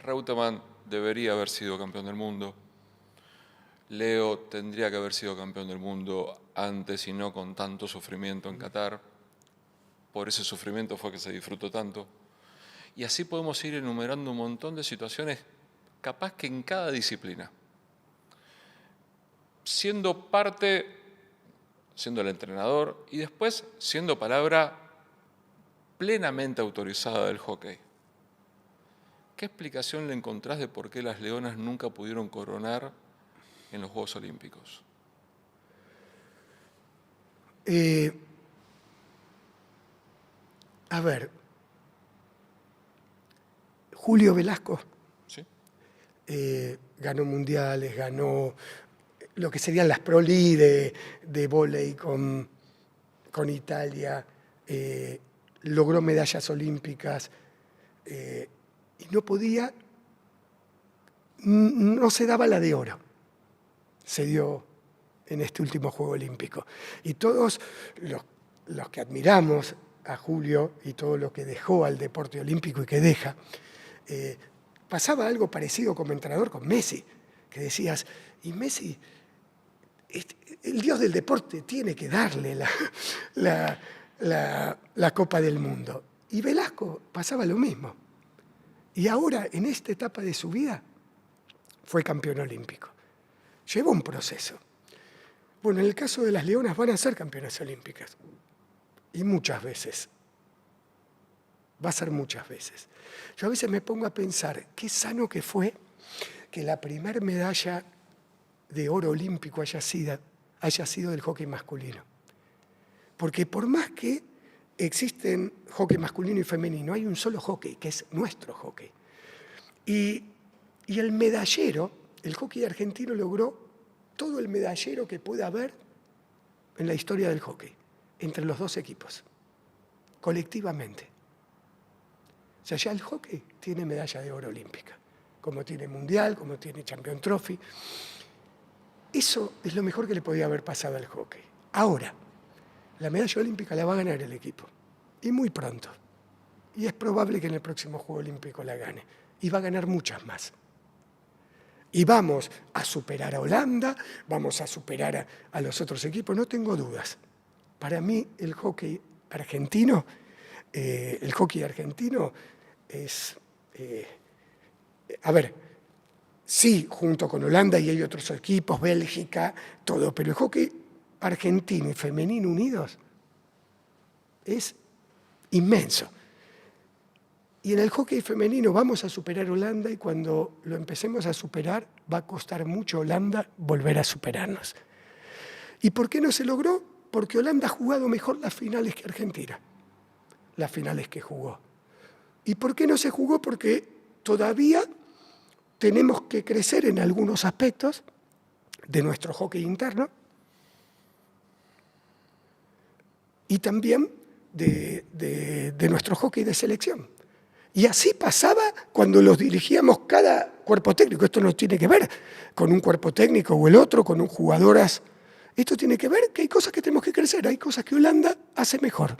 Reutemann debería haber sido campeón del mundo. Leo tendría que haber sido campeón del mundo antes y no con tanto sufrimiento en Qatar. Por ese sufrimiento fue que se disfrutó tanto. Y así podemos ir enumerando un montón de situaciones, capaz que en cada disciplina. Siendo parte, siendo el entrenador y después siendo palabra plenamente autorizada del hockey. ¿Qué explicación le encontrás de por qué las Leonas nunca pudieron coronar en los Juegos Olímpicos? A ver, Julio Velasco ¿Sí? Ganó mundiales, ganó lo que serían las Pro League de vóley con Italia, logró medallas olímpicas y no se daba la de oro. Se dio en este último Juego Olímpico. Y todos los que admiramos a Julio y todo lo que dejó al deporte olímpico y que deja, pasaba algo parecido como entrenador con Messi, que decías, y Messi, el dios del deporte tiene que darle la Copa del Mundo. Y Velasco pasaba lo mismo. Y ahora, en esta etapa de su vida, fue campeón olímpico. Lleva un proceso. Bueno, en el caso de las Leonas van a ser campeonas olímpicas. Y muchas veces. Va a ser muchas veces. Yo a veces me pongo a pensar qué sano que fue que la primer medalla de oro olímpico haya sido del hockey masculino. Porque por más que existen hockey masculino y femenino, hay un solo hockey, que es nuestro hockey. Y el medallero, el hockey argentino logró todo el medallero que pueda haber en la historia del hockey, entre los dos equipos, colectivamente. O sea, ya el hockey tiene medalla de oro olímpica, como tiene mundial, como tiene Champions Trophy. Eso es lo mejor que le podía haber pasado al hockey. Ahora, la medalla olímpica la va a ganar el equipo, y muy pronto. Y es probable que en el próximo Juego Olímpico la gane, y va a ganar muchas más. Y vamos a superar a Holanda, vamos a superar a los otros equipos, no tengo dudas. Para mí el hockey argentino es... a ver, sí, junto con Holanda y hay otros equipos, Bélgica, todo, pero el hockey argentino y femenino unidos es inmenso. Y en el hockey femenino vamos a superar a Holanda y cuando lo empecemos a superar va a costar mucho a Holanda volver a superarnos. ¿Y por qué no se logró? Porque Holanda ha jugado mejor las finales que Argentina, las finales que jugó. ¿Y por qué no se jugó? Porque todavía tenemos que crecer en algunos aspectos de nuestro hockey interno y también de nuestro hockey de selección. Y así pasaba cuando los dirigíamos cada cuerpo técnico. Esto no tiene que ver con un cuerpo técnico o el otro, con un jugadoras. Esto tiene que ver que hay cosas que tenemos que crecer, hay cosas que Holanda hace mejor.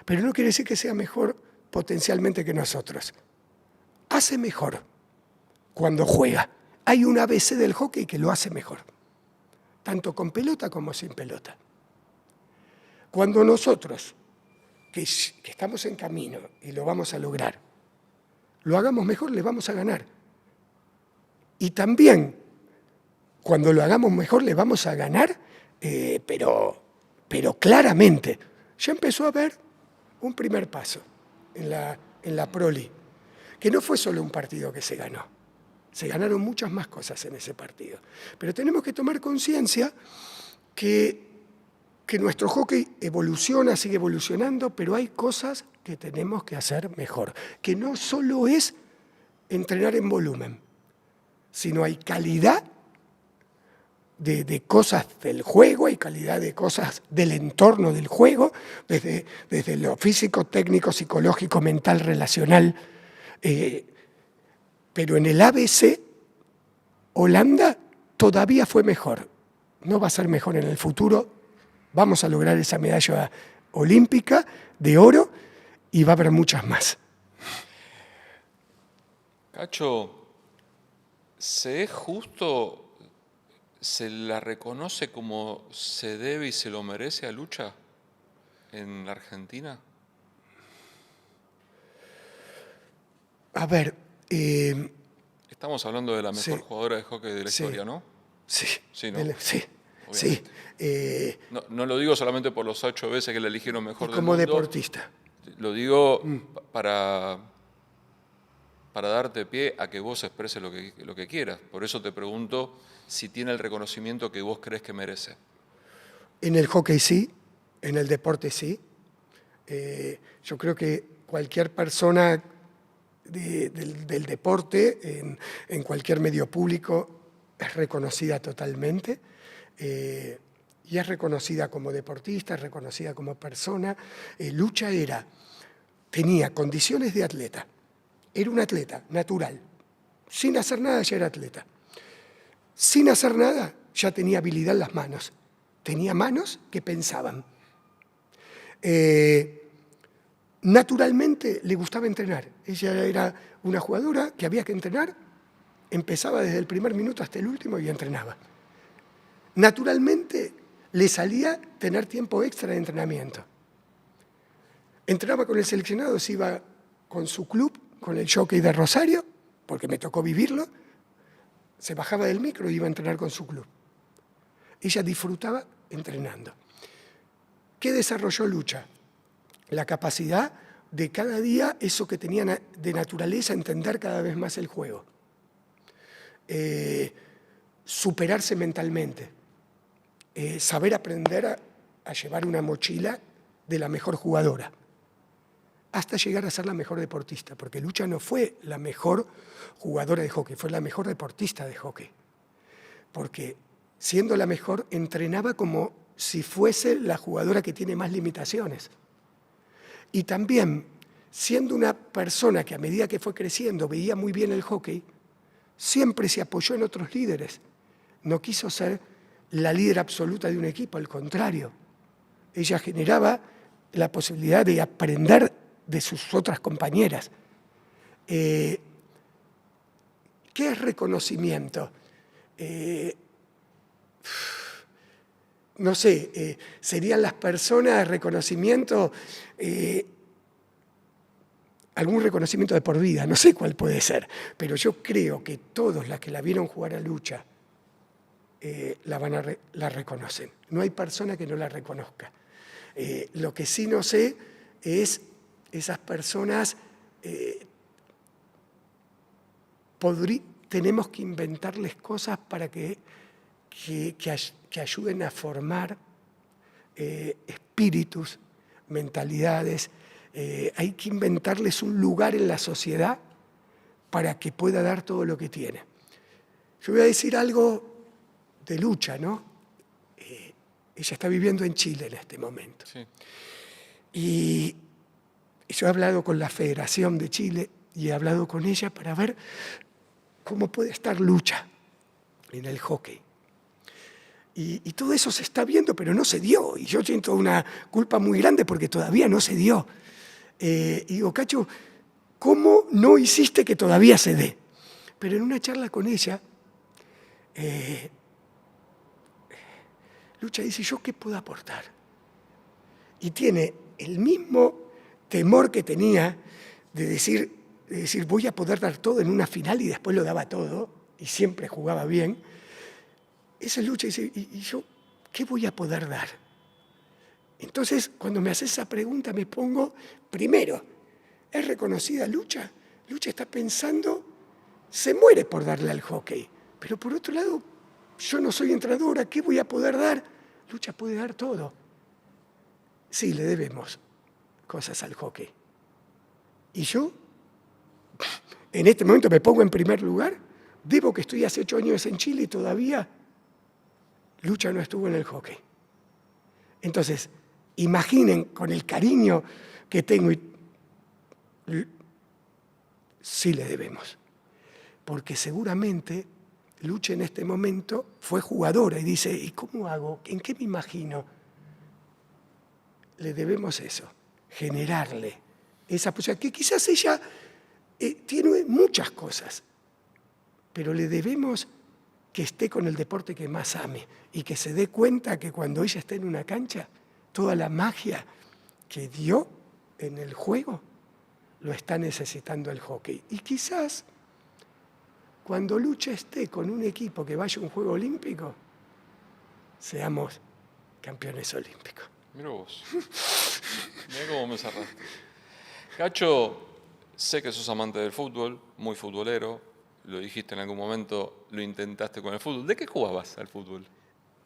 Pero no quiere decir que sea mejor potencialmente que nosotros. Hace mejor cuando juega. Hay un ABC del hockey que lo hace mejor, tanto con pelota como sin pelota. Cuando nosotros, que estamos en camino y lo vamos a lograr, lo hagamos mejor, le vamos a ganar. Y también, cuando lo hagamos mejor, le vamos a ganar, pero claramente. Ya empezó a haber un primer paso en la Pro League, que no fue solo un partido que se ganó. Se ganaron muchas más cosas en ese partido. Pero tenemos que tomar conciencia que nuestro hockey evoluciona, sigue evolucionando, pero hay cosas que tenemos que hacer mejor. Que no solo es entrenar en volumen, sino hay calidad de cosas del juego, hay calidad de cosas del entorno del juego, desde lo físico, técnico, psicológico, mental, relacional. Pero en el ABC, Holanda todavía fue mejor. No va a ser mejor en el futuro. Vamos a lograr esa medalla olímpica de oro y va a haber muchas más. Cacho, ¿se es justo, se la reconoce como se debe y se lo merece a Lucha en la Argentina? A ver... Estamos hablando de la mejor sí, jugadora de hockey de la sí, historia, ¿no? Sí, Sí, ¿no? Sí, sí. No lo digo solamente por los 8 veces que la eligieron mejor del Como mundo. deportista. Lo digo para darte pie a que vos expreses lo que quieras. Por eso te pregunto si tiene el reconocimiento que vos crees que merece. En el hockey sí, en el deporte sí. Yo creo que cualquier persona del deporte, en cualquier medio público, es reconocida totalmente. Y es reconocida como deportista, es reconocida como persona. Lucha tenía condiciones de atleta. Era un atleta natural. Sin hacer nada ya era atleta. Sin hacer nada ya tenía habilidad en las manos. Tenía manos que pensaban. Naturalmente le gustaba entrenar. Ella era una jugadora que había que entrenar. Empezaba desde el primer minuto hasta el último y entrenaba. Naturalmente le salía tener tiempo extra de entrenamiento. Entrenaba con el seleccionado, se iba con su club, con el Jockey de Rosario, porque me tocó vivirlo. Se bajaba del micro y iba a entrenar con su club. Ella disfrutaba entrenando. ¿Qué desarrolló Lucha? La capacidad de cada día, eso que tenía de naturaleza, entender cada vez más el juego. Superarse mentalmente. Saber aprender a llevar una mochila de la mejor jugadora. Hasta llegar a ser la mejor deportista, porque Lucha no fue la mejor jugadora de hockey, fue la mejor deportista de hockey. Porque siendo la mejor, entrenaba como si fuese la jugadora que tiene más limitaciones. Y también, siendo una persona que a medida que fue creciendo veía muy bien el hockey, siempre se apoyó en otros líderes. No quiso ser la líder absoluta de un equipo, al contrario. Ella generaba la posibilidad de aprender de sus otras compañeras. ¿Qué es reconocimiento? No sé, serían las personas reconocimiento, algún reconocimiento de por vida, no sé cuál puede ser, pero yo creo que todos las que la vieron jugar a Lucha la reconocen. No hay persona que no la reconozca. Lo que sí no sé es esas personas tenemos que inventarles cosas para que ayuden a formar espíritus, mentalidades. Hay que inventarles un lugar en la sociedad para que pueda dar todo lo que tiene. Yo voy a decir algo de Lucha, ¿no? Ella está viviendo en Chile en este momento. Sí. Y yo he hablado con la Federación de Chile y he hablado con ella para ver cómo puede estar Lucha en el hockey. Y todo eso se está viendo, pero no se dio. Y yo siento una culpa muy grande porque todavía no se dio. Y digo, Cacho, ¿cómo no hiciste que todavía se dé? Pero en una charla con ella, Lucha dice, ¿yo qué puedo aportar? Y tiene el mismo temor que tenía de decir, voy a poder dar todo en una final, y después lo daba todo, y siempre jugaba bien. Esa Lucha dice, ¿y yo qué voy a poder dar? Entonces, cuando me hace esa pregunta, me pongo, primero, ¿es reconocida Lucha? Lucha está pensando, se muere por darle al hockey. Pero por otro lado, yo no soy entrenadora, ¿qué voy a poder dar? Lucha puede dar todo. Sí, le debemos cosas al hockey. Y yo, en este momento me pongo en primer lugar, debo que estoy hace 8 años en Chile y todavía Lucha no estuvo en el hockey. Entonces, imaginen con el cariño que tengo, sí le debemos. Porque seguramente Lucha en este momento fue jugadora y dice, ¿y cómo hago? ¿En qué me imagino? Le debemos eso, generarle esa posibilidad, que quizás ella tiene muchas cosas, pero le debemos que esté con el deporte que más ame y que se dé cuenta que cuando ella esté en una cancha, toda la magia que dio en el juego lo está necesitando el hockey. Y quizás cuando Lucha esté con un equipo que vaya a un juego olímpico, seamos campeones olímpicos. Mira vos. Mira cómo me cerraste. Cacho, sé que sos amante del fútbol, muy futbolero. Lo dijiste en algún momento, lo intentaste con el fútbol. ¿De qué jugabas al fútbol?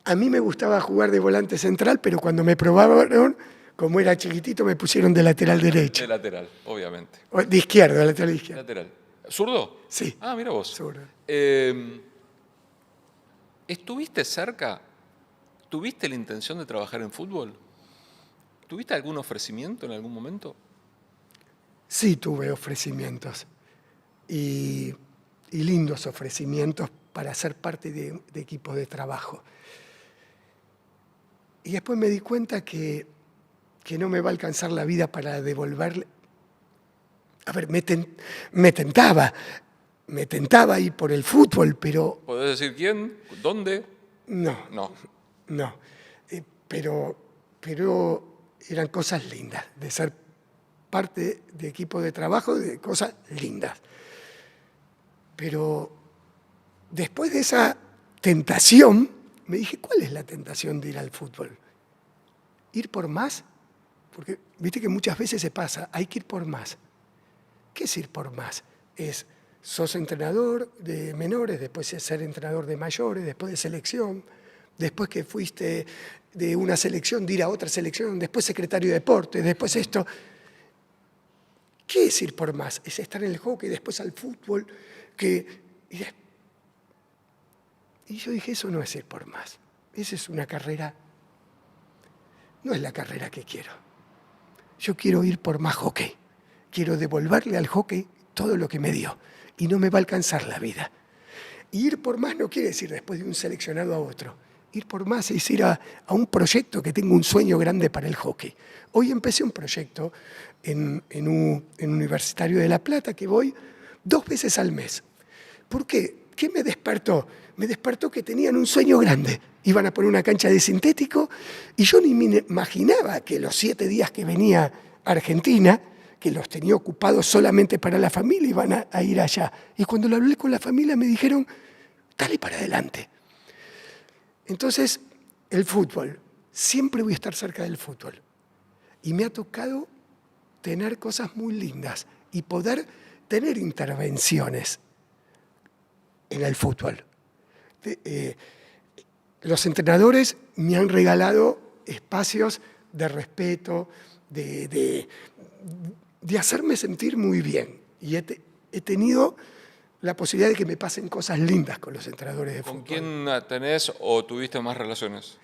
A mí me gustaba jugar de volante central, pero cuando me probaron, como era chiquitito, me pusieron de lateral derecho. De lateral, obviamente. De izquierdo, de lateral izquierdo. Lateral. ¿Zurdo? Sí. Ah, mira vos. Zurdo. ¿Estuviste cerca? ¿Tuviste la intención de trabajar en fútbol? ¿Tuviste algún ofrecimiento en algún momento? Sí, tuve ofrecimientos. Y lindos ofrecimientos para ser parte de equipos de trabajo. Y después me di cuenta que no me va a alcanzar la vida para devolverle. A ver, me tentaba ir por el fútbol, pero... ¿Podés decir quién? ¿Dónde? No. Pero eran cosas lindas, de ser parte de equipo de trabajo, de cosas lindas. Pero después de esa tentación, me dije, ¿cuál es la tentación de ir al fútbol? ¿Ir por más? Porque viste que muchas veces se pasa, hay que ir por más. ¿Qué es ir por más? Sos entrenador de menores, después de ser entrenador de mayores, después de selección, después que fuiste de una selección, de ir a otra selección, después secretario de deportes, después esto. ¿Qué es ir por más? Es estar en el hockey, después al fútbol. Y yo dije, eso no es ir por más. Esa es una carrera, no es la carrera que quiero. Yo quiero ir por más hockey. Quiero devolverle al hockey todo lo que me dio. Y no me va a alcanzar la vida. Y ir por más no quiere decir después de un seleccionado a otro. Ir por más es ir a un proyecto que tengo un sueño grande para el hockey. Hoy empecé un proyecto en un Universitario de La Plata que voy 2 veces al mes. ¿Por qué? ¿Qué me despertó? Me despertó que tenían un sueño grande. Iban a poner una cancha de sintético y yo ni me imaginaba que los 7 días que venía a Argentina, que los tenía ocupados solamente para la familia, iban a ir allá. Y cuando lo hablé con la familia me dijeron, dale para adelante. Entonces, el fútbol, siempre voy a estar cerca del fútbol. Y me ha tocado tener cosas muy lindas y poder tener intervenciones en el fútbol. Los entrenadores me han regalado espacios de respeto, de hacerme sentir muy bien. Y he tenido la posibilidad de que me pasen cosas lindas con los entrenadores de fútbol. ¿Con quién tenés o tuviste más relaciones?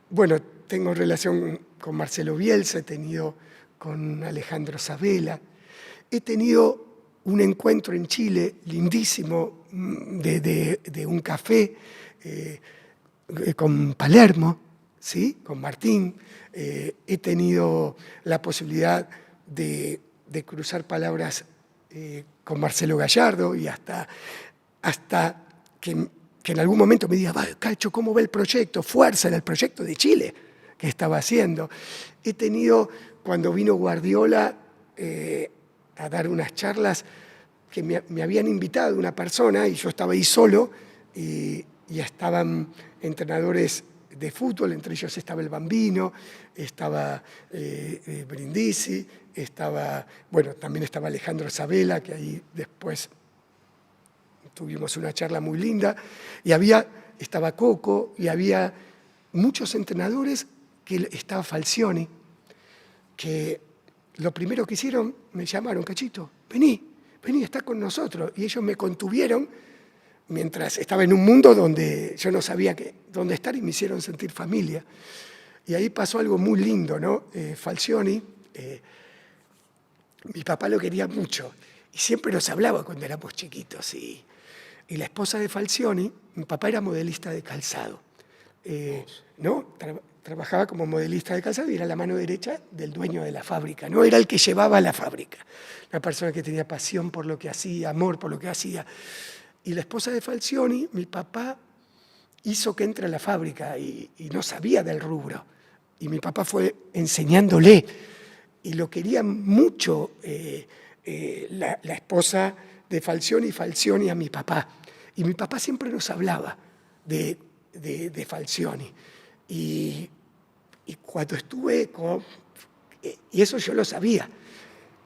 Bueno, tengo relación con Marcelo Bielsa, he tenido con Alejandro Sabella, he tenido un encuentro en Chile lindísimo de un café con Palermo, ¿sí? Con Martín. He tenido la posibilidad de cruzar palabras con Marcelo Gallardo y hasta que en algún momento me diga, Cacho, ¿cómo va el proyecto? Fuerza en el proyecto de Chile que estaba haciendo. He tenido, cuando vino Guardiola a dar unas charlas, que me habían invitado una persona y yo estaba ahí solo y estaban entrenadores de fútbol, entre ellos estaba el Bambino, estaba Brindisi, también estaba Alejandro Sabella, que ahí después tuvimos una charla muy linda, y estaba Coco, y había muchos entrenadores, que estaba Falcioni, que lo primero que hicieron, me llamaron, Cachito, vení, está con nosotros, y ellos me contuvieron mientras estaba en un mundo donde yo no sabía dónde estar y me hicieron sentir familia. Y ahí pasó algo muy lindo, ¿no? Falcioni, mi papá lo quería mucho, y siempre nos hablaba cuando éramos chiquitos, y la esposa de Falcioni, mi papá era modelista de calzado, ¿no? Trabajaba como modelista de calzado y era la mano derecha del dueño de la fábrica, no era el que llevaba la fábrica, una persona que tenía pasión por lo que hacía, amor por lo que hacía. Y la esposa de Falcioni, mi papá, hizo que entre a la fábrica y no sabía del rubro. Y mi papá fue enseñándole, y lo quería mucho la esposa de Falcioni a mi papá. Y mi papá siempre nos hablaba de Falcioni. Y cuando estuve y eso yo lo sabía,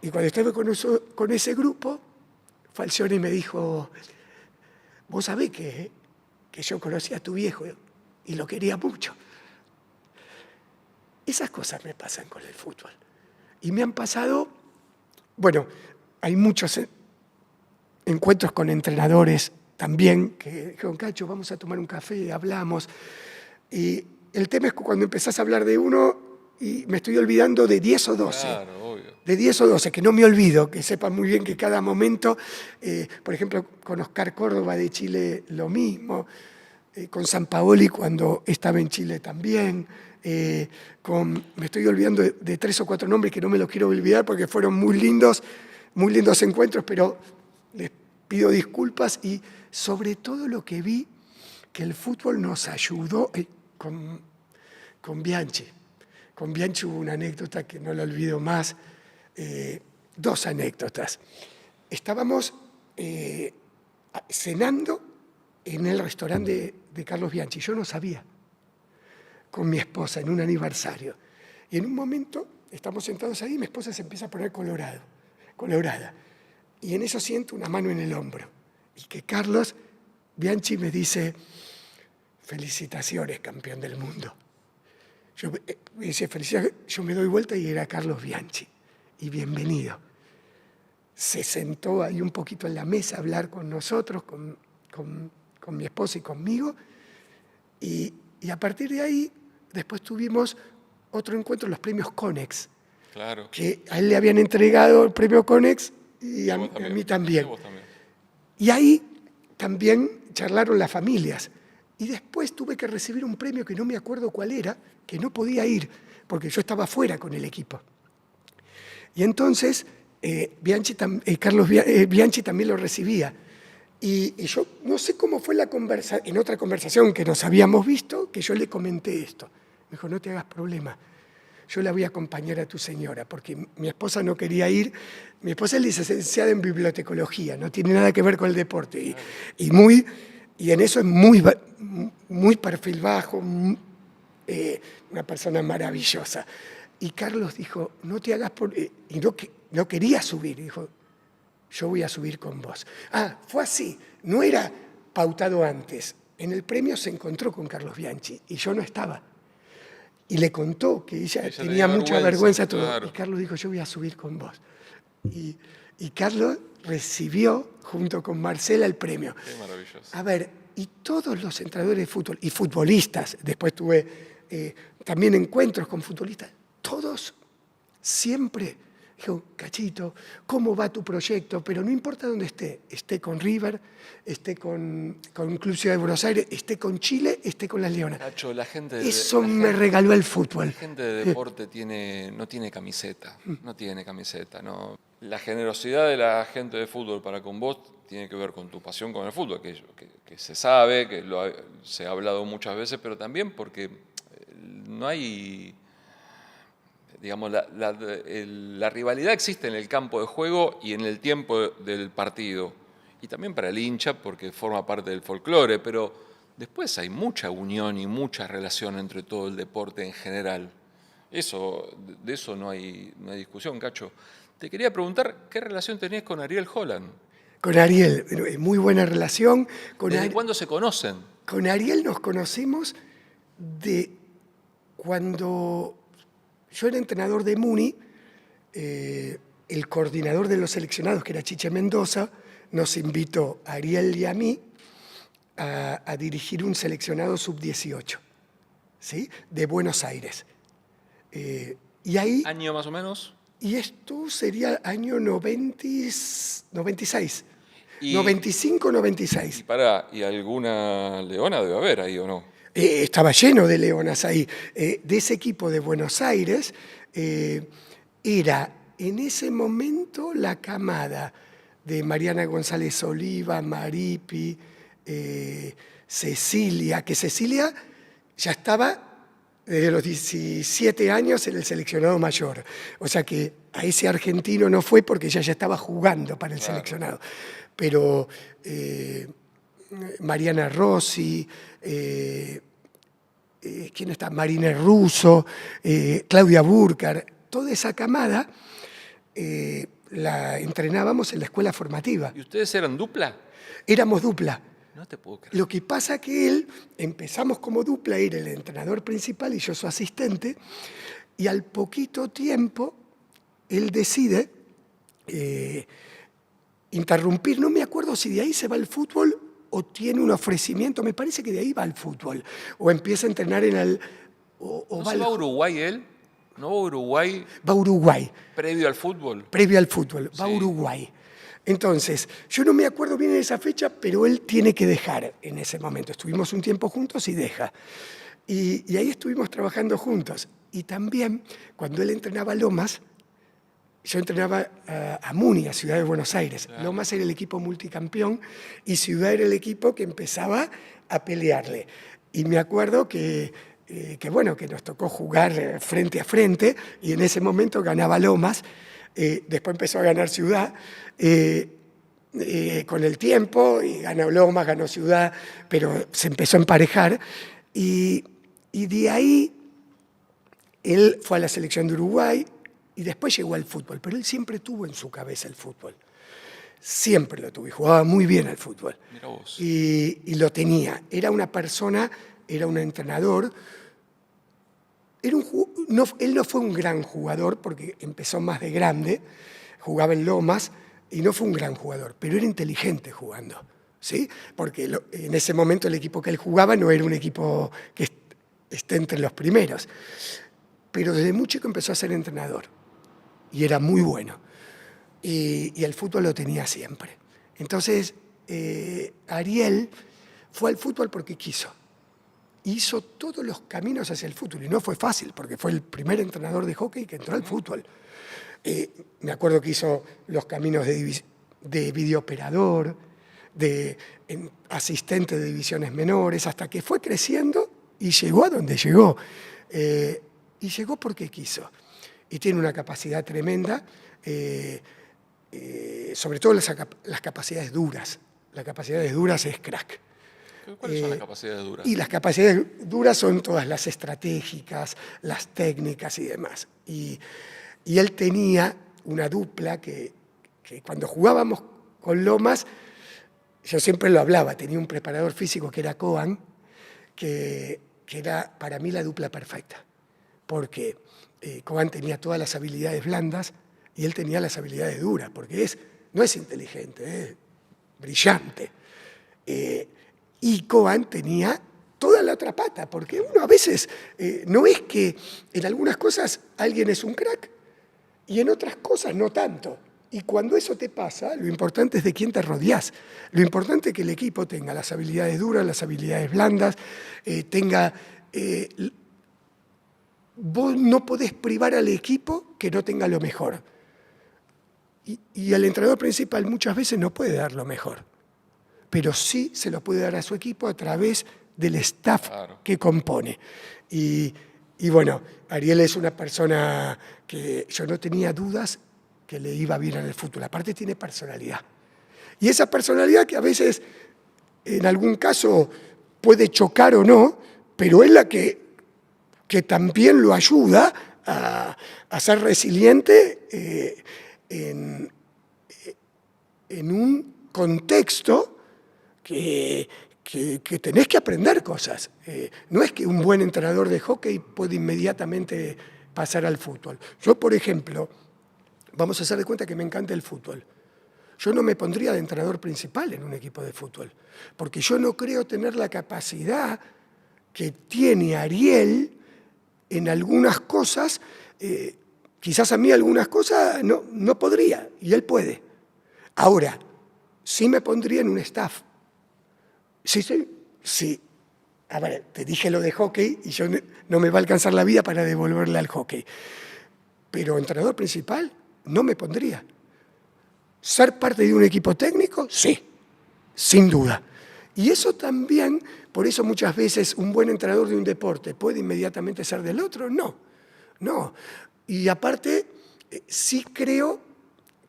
y cuando estuve con ese grupo, Falcioni me dijo, vos sabés que yo conocí a tu viejo y lo quería mucho. Esas cosas me pasan con el fútbol. Y me han pasado, bueno, hay muchos encuentros con entrenadores también, que dijeron, Cacho, vamos a tomar un café, hablamos. Y el tema es que cuando empezás a hablar de uno, y me estoy olvidando de 10 o 12. Claro, obvio. De 10 o 12, que no me olvido, que sepan muy bien que cada momento, por ejemplo, con Oscar Córdoba de Chile lo mismo, con Sampaoli cuando estaba en Chile también, me estoy olvidando de 3 o 4 nombres que no me los quiero olvidar porque fueron muy lindos encuentros, pero les pido disculpas, y sobre todo lo que vi, que el fútbol nos ayudó con Bianchi. Con Bianchi hubo una anécdota que no la olvido más, 2 anécdotas. Estábamos cenando en el restaurante de Carlos Bianchi, yo no sabía, con mi esposa en un aniversario. Y en un momento estamos sentados ahí y mi esposa se empieza a poner colorada. Y en eso siento una mano en el hombro. Y que Carlos Bianchi me dice, felicitaciones, campeón del mundo. Me dice, felicidades, yo me doy vuelta y era Carlos Bianchi. Y bienvenido. Se sentó ahí un poquito en la mesa a hablar con nosotros, con mi esposa y conmigo. Y a partir de ahí, después tuvimos otro encuentro, los premios Conex. Claro. Que a él le habían entregado el premio Conex y a mí también. Y ahí también charlaron las familias. Y después tuve que recibir un premio que no me acuerdo cuál era, que no podía ir, porque yo estaba fuera con el equipo. Y entonces Carlos Bianchi también lo recibía. Y yo no sé cómo fue en otra conversación que nos habíamos visto, que yo le comenté esto. Me dijo, no te hagas problema, yo la voy a acompañar a tu señora, porque mi esposa no quería ir. Mi esposa es licenciada en bibliotecología, no tiene nada que ver con el deporte. Y en eso es muy perfil bajo, una persona maravillosa. Y Carlos dijo, no te hagas por... y no quería subir. Dijo, yo voy a subir con vos. Fue así. No era pautado antes. En el premio se encontró con Carlos Bianchi y yo no estaba. Y le contó que ella tenía mucha vergüenza. Claro. Y Carlos dijo, yo voy a subir con vos. Y Carlos recibió, junto con Marcela, el premio. Qué maravilloso. A ver, y todos los entrenadores de fútbol, y futbolistas, después tuve también encuentros con futbolistas, todos siempre dijo, Cachito, ¿cómo va tu proyecto? Pero no importa dónde esté con River, esté con Club Ciudad de Buenos Aires, esté con Chile, esté con las Leonas. Cacho, Eso me regaló el fútbol. La gente de deporte no tiene camiseta, no. La generosidad de la gente de fútbol para con vos tiene que ver con tu pasión con el fútbol, que se sabe, se ha hablado muchas veces, pero también porque no hay... Digamos, la rivalidad existe en el campo de juego y en el tiempo del partido. Y también para el hincha, porque forma parte del folclore, pero después hay mucha unión y mucha relación entre todo el deporte en general. De eso no hay discusión, Cacho. Te quería preguntar, ¿qué relación tenés con Ariel Holland? Con Ariel, muy buena relación. ¿Desde cuándo se conocen? Con Ariel nos conocemos de cuando... Yo era entrenador de Muni, el coordinador de los seleccionados, que era Chiche Mendoza, nos invitó a Ariel y a mí a dirigir un seleccionado sub-18, ¿sí? De Buenos Aires. Y ahí, ¿Año más o menos? Y esto sería año 96, 95, 96. ¿Y alguna leona debe haber ahí o no? Estaba lleno de leonas ahí. De ese equipo de Buenos Aires era en ese momento la camada de Mariana González Oliva, Maripi, Cecilia, que Cecilia ya estaba desde los 17 años en el seleccionado mayor. O sea que a ese argentino no fue porque ella ya estaba jugando para el seleccionado. Pero Mariana Rossi, ¿quién está? Marina Russo, Claudia Burcar, toda esa camada la entrenábamos en la escuela formativa. ¿Y ustedes eran dupla? Éramos dupla. No te puedo creer. Lo que pasa que empezamos como dupla, era el entrenador principal y yo su asistente, y al poquito tiempo él decide interrumpir, no me acuerdo si de ahí se va al fútbol o tiene un ofrecimiento, me parece que de ahí va al fútbol, o empieza a entrenar en el... ¿No se va a Uruguay él? ¿No va a Uruguay? Va a Uruguay. ¿Previo al fútbol? Previo al fútbol, va a Uruguay. Entonces, yo no me acuerdo bien de esa fecha, pero él tiene que dejar en ese momento. Estuvimos un tiempo juntos y deja. Y ahí estuvimos trabajando juntos. Y también, cuando él entrenaba a Lomas, yo entrenaba a Muni, a Ciudad de Buenos Aires. Claro. Lomas era el equipo multicampeón y Ciudad era el equipo que empezaba a pelearle. Y me acuerdo que nos tocó jugar frente a frente y en ese momento ganaba Lomas. Después empezó a ganar Ciudad con el tiempo, y ganó Lomas, ganó Ciudad, pero se empezó a emparejar. Y de ahí él fue a la selección de Uruguay y después llegó al fútbol, pero él siempre tuvo en su cabeza el fútbol. Siempre lo tuvo y jugaba muy bien al fútbol. Mira vos. Y lo tenía. Era una persona, era un entrenador. Él no fue un gran jugador porque empezó más de grande, jugaba en Lomas y no fue un gran jugador, pero era inteligente jugando, ¿sí? Porque en ese momento el equipo que él jugaba no era un equipo que esté entre los primeros. Pero desde muy chico empezó a ser entrenador y era muy bueno. Y el fútbol lo tenía siempre. Entonces, Ariel fue al fútbol porque quiso. Hizo todos los caminos hacia el fútbol. Y no fue fácil, porque fue el primer entrenador de hockey que entró al fútbol. Me acuerdo que hizo los caminos de videooperador, de asistente de divisiones menores, hasta que fue creciendo y llegó a donde llegó. Y llegó porque quiso. Y tiene una capacidad tremenda, sobre todo las capacidades duras. Las capacidades duras es crack. ¿Cuáles son las capacidades duras? Y las capacidades duras son todas las estratégicas, las técnicas y demás. Y él tenía una dupla que cuando jugábamos con Lomas, yo siempre lo hablaba, tenía un preparador físico que era Coan, que era para mí la dupla perfecta, porque Coan tenía todas las habilidades blandas y él tenía las habilidades duras, porque no es inteligente, es brillante. Y Coan tenía toda la otra pata, porque uno a veces no es que en algunas cosas alguien es un crack y en otras cosas no tanto. Y cuando eso te pasa, lo importante es de quién te rodeás. Lo importante es que el equipo tenga las habilidades duras, las habilidades blandas, vos no podés privar al equipo que no tenga lo mejor. Y el entrenador principal muchas veces no puede dar lo mejor, pero sí se lo puede dar a su equipo a través del staff que compone. Y bueno, Ariel es una persona que yo no tenía dudas que le iba bien en el fútbol. Aparte tiene personalidad. Y esa personalidad que a veces, en algún caso, puede chocar o no, pero es la que también lo ayuda a ser resiliente en un contexto que tenés que aprender cosas. No es que un buen entrenador de hockey puede inmediatamente pasar al fútbol. Yo, por ejemplo, vamos a hacer de cuenta que me encanta el fútbol. Yo no me pondría de entrenador principal en un equipo de fútbol, porque yo no creo tener la capacidad que tiene Ariel en algunas cosas. Quizás a mí algunas cosas no podría, y él puede. Ahora, sí me pondría en un staff. Sí. A ver, te dije lo de hockey y yo no me va a alcanzar la vida para devolverle al hockey. Pero entrenador principal no me pondría. ¿Ser parte de un equipo técnico? Sí, sin duda. Y eso también, por eso muchas veces un buen entrenador de un deporte puede inmediatamente ser del otro. No. Y aparte, sí creo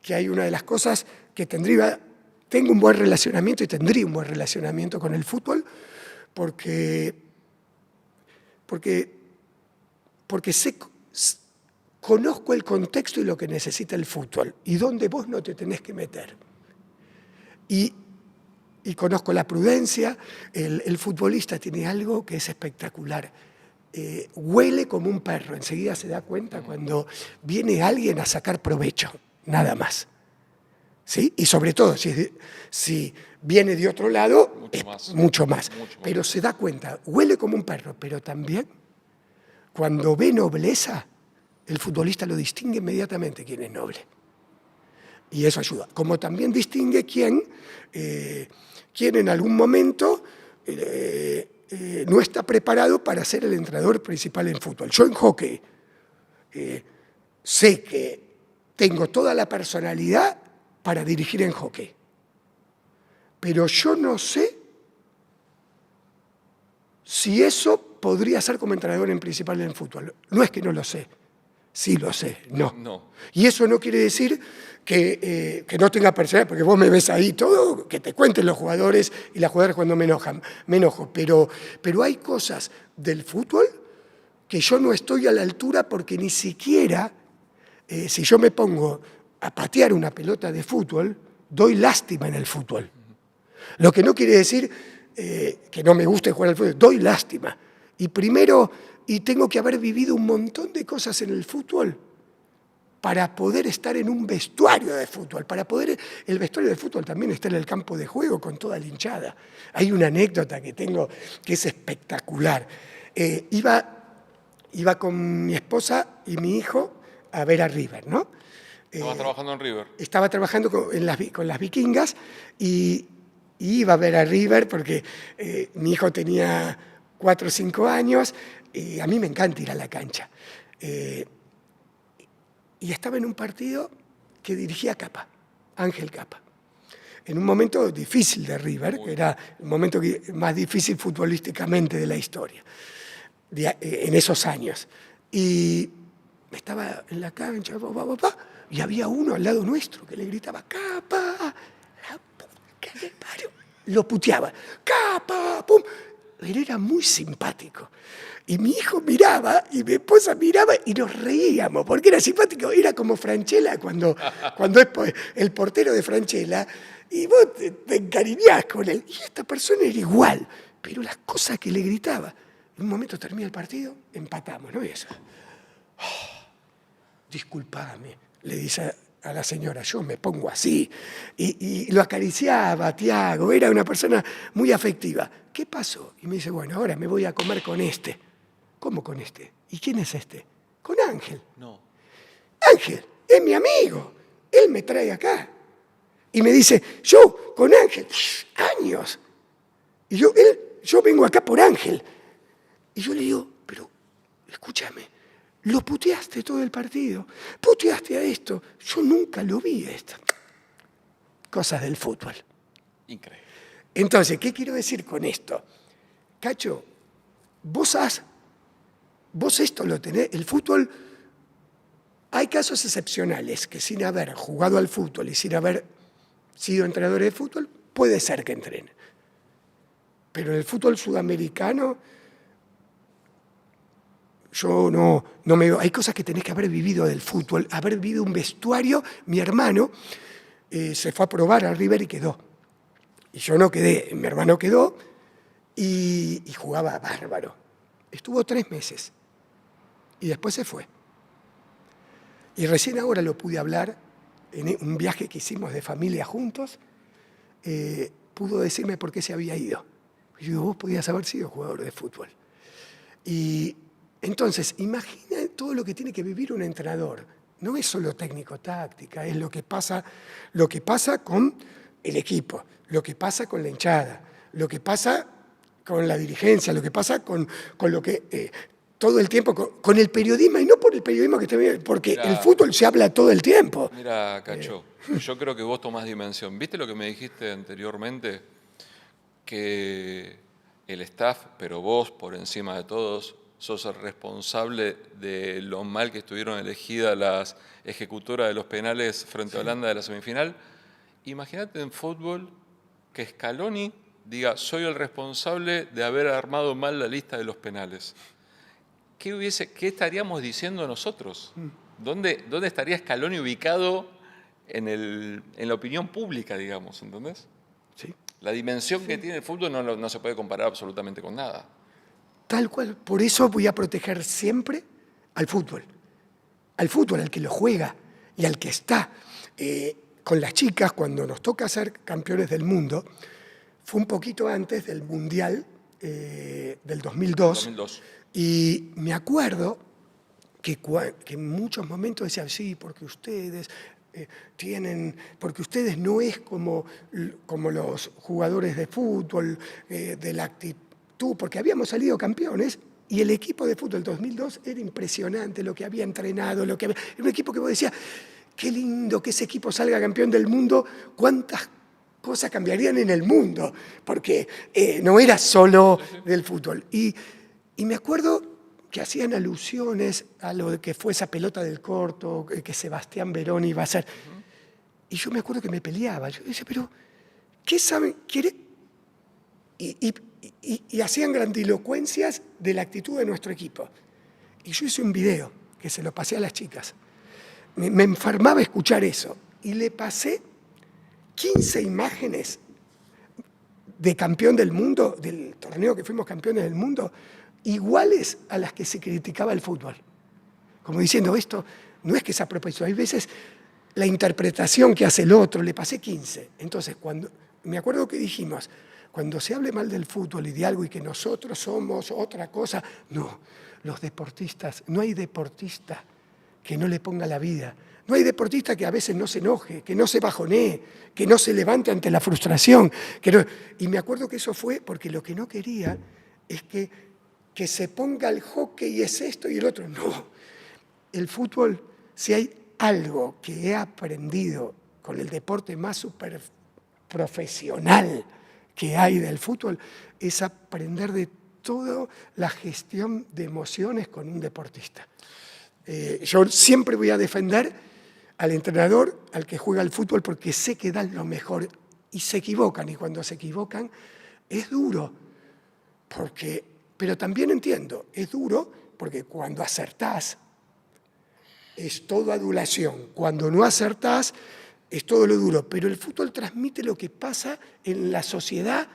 que hay una de las cosas que tengo un buen relacionamiento y tendría un buen relacionamiento con el fútbol, porque conozco el contexto y lo que necesita el fútbol y dónde vos no te tenés que meter. Y conozco la prudencia. El futbolista tiene algo que es espectacular. Huele como un perro, enseguida se da cuenta cuando viene alguien a sacar provecho, nada más. ¿Sí? Y sobre todo, si viene de otro lado, mucho más. Pero se da cuenta, huele como un perro, pero también cuando ve nobleza, el futbolista lo distingue inmediatamente quién es noble. Y eso ayuda. Como también distingue quién en algún momento no está preparado para ser el entrenador principal en fútbol. Yo en hockey sé que tengo toda la personalidad para dirigir en hockey. Pero yo no sé si eso podría ser como entrenador en principal en fútbol. No es que no lo sé. Sí lo sé, no. Y eso no quiere decir que no tenga personalidad, porque vos me ves ahí todo, que te cuenten los jugadores y las jugadoras cuando me enojo. Pero hay cosas del fútbol que yo no estoy a la altura porque ni siquiera, si yo me pongo a patear una pelota de fútbol, doy lástima en el fútbol. Lo que no quiere decir que no me guste jugar al fútbol, doy lástima. Y tengo que haber vivido un montón de cosas en el fútbol para poder estar en un vestuario de fútbol. El vestuario de fútbol también está en el campo de juego con toda la hinchada. Hay una anécdota que tengo que es espectacular. Iba con mi esposa y mi hijo a ver a River, ¿no? ¿Estabas trabajando en River? Estaba trabajando con las Vikingas y iba a ver a River porque mi hijo tenía 4 o 5 años y a mí me encanta ir a la cancha. Y estaba en un partido que dirigía Capa, Ángel Capa. En un momento difícil de River, que era el momento más difícil futbolísticamente de la historia, en esos años. Y estaba en la cancha, y había uno al lado nuestro que le gritaba, ¡Capa! ¡La puta que le parió! Lo puteaba, ¡Capa! Él era muy simpático. Y mi hijo miraba, y mi esposa miraba, y nos reíamos, porque era simpático. Era como Francella, cuando es el portero de Francella, y vos te encariñás con él. Y esta persona era igual, pero las cosas que le gritaba. En un momento termina el partido, empatamos, ¿no? Y eso. Disculpame, le dice a la señora, yo me pongo así. Y lo acariciaba a Tiago, era una persona muy afectiva. ¿Qué pasó? Y me dice, bueno, ahora me voy a comer con este. ¿Cómo con este? ¿Y quién es este? Con Ángel. No. Ángel, es mi amigo. Él me trae acá. Y me dice, yo con Ángel, años. Y yo vengo acá por Ángel. Y yo le digo, pero escúchame, lo puteaste todo el partido, puteaste a esto. Yo nunca lo vi esto. Cosas del fútbol. Increíble. Entonces, ¿qué quiero decir con esto? Cacho, vos esto lo tenés, el fútbol, hay casos excepcionales que sin haber jugado al fútbol y sin haber sido entrenadores de fútbol, puede ser que entrenen. Pero en el fútbol sudamericano, yo no me veo. Hay cosas que tenés que haber vivido del fútbol, haber vivido un vestuario. Mi hermano se fue a probar al River y quedó. Y yo no quedé, mi hermano quedó y jugaba bárbaro. Estuvo 3 meses y después se fue. Y recién ahora lo pude hablar en un viaje que hicimos de familia juntos. Pudo decirme por qué se había ido. Y yo digo, vos podías haber sido jugador de fútbol. Y entonces, imagina todo lo que tiene que vivir un entrenador. No es solo técnico-táctica, es lo que pasa con el equipo, lo que pasa con la hinchada, lo que pasa con la dirigencia, lo que pasa con lo que todo el tiempo, con el periodismo, y no por el periodismo que está bien, porque el fútbol se habla todo el tiempo. Mira, Cacho, yo creo que vos tomás dimensión. ¿Viste lo que me dijiste anteriormente? Que el staff, pero vos por encima de todos, sos el responsable de lo mal que estuvieron elegidas las ejecutoras de los penales frente a Holanda de la semifinal. Imagínate en fútbol que Scaloni diga, soy el responsable de haber armado mal la lista de los penales. ¿Qué estaríamos diciendo nosotros? ¿Dónde estaría Scaloni ubicado en la opinión pública, digamos, ¿entendés? Sí. La dimensión que tiene el fútbol no se puede comparar absolutamente con nada. Tal cual. Por eso voy a proteger siempre al fútbol, al que lo juega y al que está. Con las chicas, cuando nos toca ser campeones del mundo, fue un poquito antes del Mundial del 2002. Y me acuerdo que en muchos momentos decían, sí, porque ustedes porque ustedes no es como los jugadores de fútbol, de la actitud, porque habíamos salido campeones y el equipo de fútbol del 2002 era impresionante lo que había entrenado, era un equipo que vos decías, qué lindo que ese equipo salga campeón del mundo, cuántas cosas cambiarían en el mundo, porque no era solo del fútbol. Y me acuerdo que hacían alusiones a lo de que fue esa pelota del corto, que Sebastián Verón iba a hacer. Y yo me acuerdo que me peleaba. Yo decía, pero, ¿qué saben? Y hacían grandilocuencias de la actitud de nuestro equipo. Y yo hice un video que se lo pasé a las chicas. Me enfermaba escuchar eso. Y le pasé 15 imágenes de campeón del mundo, del torneo que fuimos campeones del mundo, iguales a las que se criticaba el fútbol. Como diciendo, esto no es que sea a propósito, hay veces la interpretación que hace el otro, le pasé 15. Entonces, me acuerdo que dijimos, cuando se hable mal del fútbol y de algo y que nosotros somos otra cosa, no, los deportistas, no hay deportista que no le ponga la vida, no hay deportista que a veces no se enoje, que no se bajonee, que no se levante ante la frustración. Y me acuerdo que eso fue porque lo que no quería es que se ponga el hockey es esto y el otro. No, el fútbol, si hay algo que he aprendido con el deporte más súper profesional que hay del fútbol, es aprender de toda la gestión de emociones con un deportista. Yo siempre voy a defender al entrenador, al que juega al fútbol, porque sé que dan lo mejor y se equivocan, y cuando se equivocan es duro. pero también entiendo, es duro porque cuando acertás es todo adulación, cuando no acertás es todo lo duro, pero el fútbol transmite lo que pasa en la sociedad.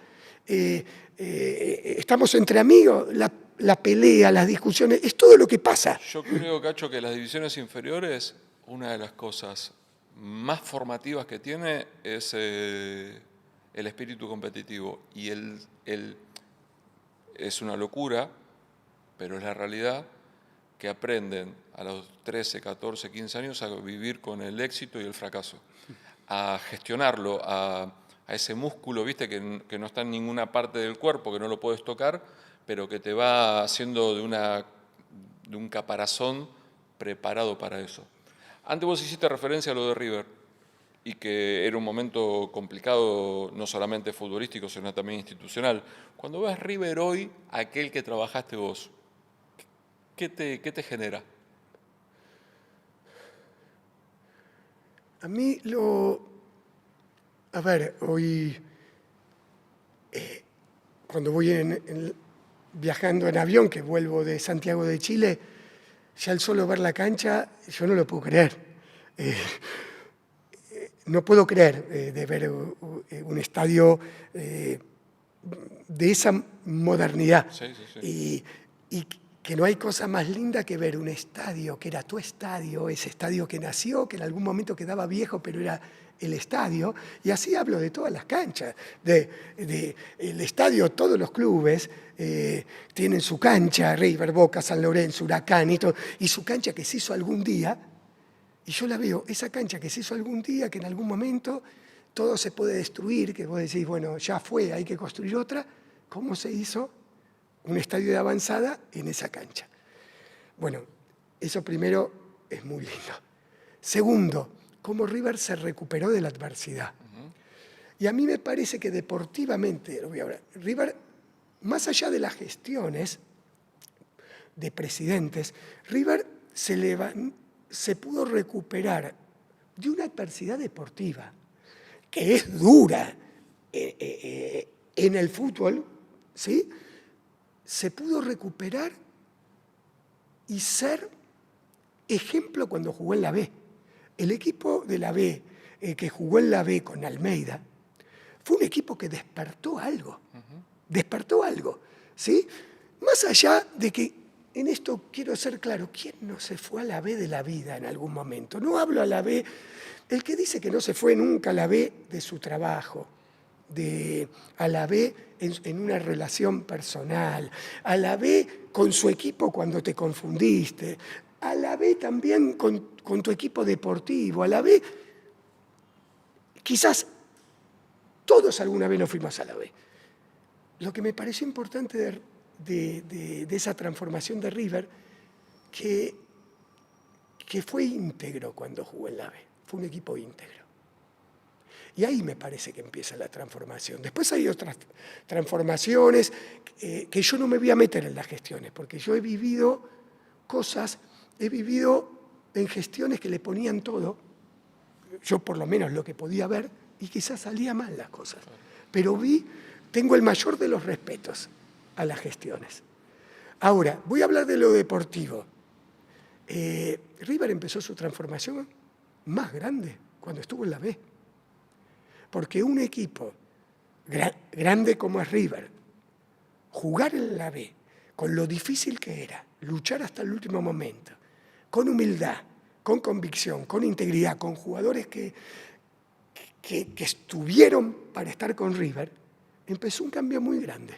Estamos entre amigos, la pelea, las discusiones, es todo lo que pasa. Yo creo, Cacho, que las divisiones inferiores, una de las cosas más formativas que tiene es el espíritu competitivo. Y es una locura, pero es la realidad, que aprenden a los 13, 14, 15 años a vivir con el éxito y el fracaso, a gestionarlo, a ese músculo, viste, que no está en ninguna parte del cuerpo, que no lo puedes tocar, pero que te va haciendo de un caparazón preparado para eso. Antes vos hiciste referencia a lo de River, y que era un momento complicado, no solamente futbolístico, sino también institucional. Cuando ves River hoy, aquel que trabajaste vos, ¿qué te genera? A mí a ver, hoy, cuando voy viajando en avión, que vuelvo de Santiago de Chile, ya el solo ver la cancha, yo no lo puedo creer. No puedo creer de ver un estadio de esa modernidad. Sí, sí, sí. Y que no hay cosa más linda que ver un estadio, que era tu estadio, ese estadio que nació, que en algún momento quedaba viejo, pero era el estadio. Y así hablo de todas las canchas. El estadio, todos los clubes tienen su cancha, River, Boca, San Lorenzo, Huracán y su cancha que se hizo algún día. Y yo la veo, esa cancha que se hizo algún día, que en algún momento todo se puede destruir, que vos decís, bueno, ya fue, hay que construir otra. ¿Cómo se hizo un estadio de avanzada en esa cancha? Bueno, eso primero es muy lindo. Segundo, cómo River se recuperó de la adversidad. Y a mí me parece que deportivamente, River, más allá de las gestiones de presidentes, River se pudo recuperar de una adversidad deportiva que es dura en el fútbol, ¿sí? Se pudo recuperar y ser ejemplo cuando jugó en la B. El equipo de la B, que jugó en la B con Almeida, fue un equipo que despertó algo, ¿sí? Más allá de que, en esto quiero ser claro, ¿quién no se fue a la B de la vida en algún momento? No hablo a la B, el que dice que no se fue nunca a la B de su trabajo, a la B en una relación personal, a la B con su equipo cuando te confundiste, a la B también con tu equipo deportivo, a la B, quizás todos alguna vez nos fuimos a la B. Lo que me pareció importante de esa transformación de River, que fue íntegro cuando jugó en la B, fue un equipo íntegro. Y ahí me parece que empieza la transformación. Después hay otras transformaciones que yo no me voy a meter en las gestiones, porque yo he vivido cosas, he vivido en gestiones que le ponían todo, yo por lo menos lo que podía ver, y quizás salía mal las cosas. Pero tengo el mayor de los respetos a las gestiones. Ahora, voy a hablar de lo deportivo. River empezó su transformación más grande cuando estuvo en la B. Porque un equipo grande como es River, jugar en la B, con lo difícil que era, luchar hasta el último momento, con humildad, con convicción, con integridad, con jugadores que estuvieron para estar con River, empezó un cambio muy grande.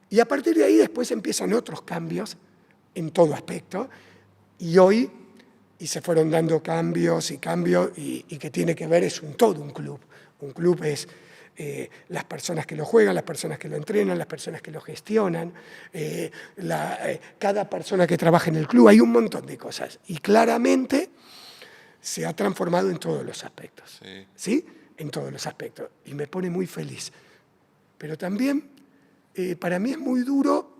Y a partir de ahí después empiezan otros cambios en todo aspecto, y se fueron dando cambios y que tiene que ver es todo un club. Un club es las personas que lo juegan, las personas que lo entrenan, las personas que lo gestionan, cada persona que trabaja en el club, hay un montón de cosas. Y claramente se ha transformado en todos los aspectos. Sí. ¿Sí? En todos los aspectos. Y me pone muy feliz. Pero también para mí es muy duro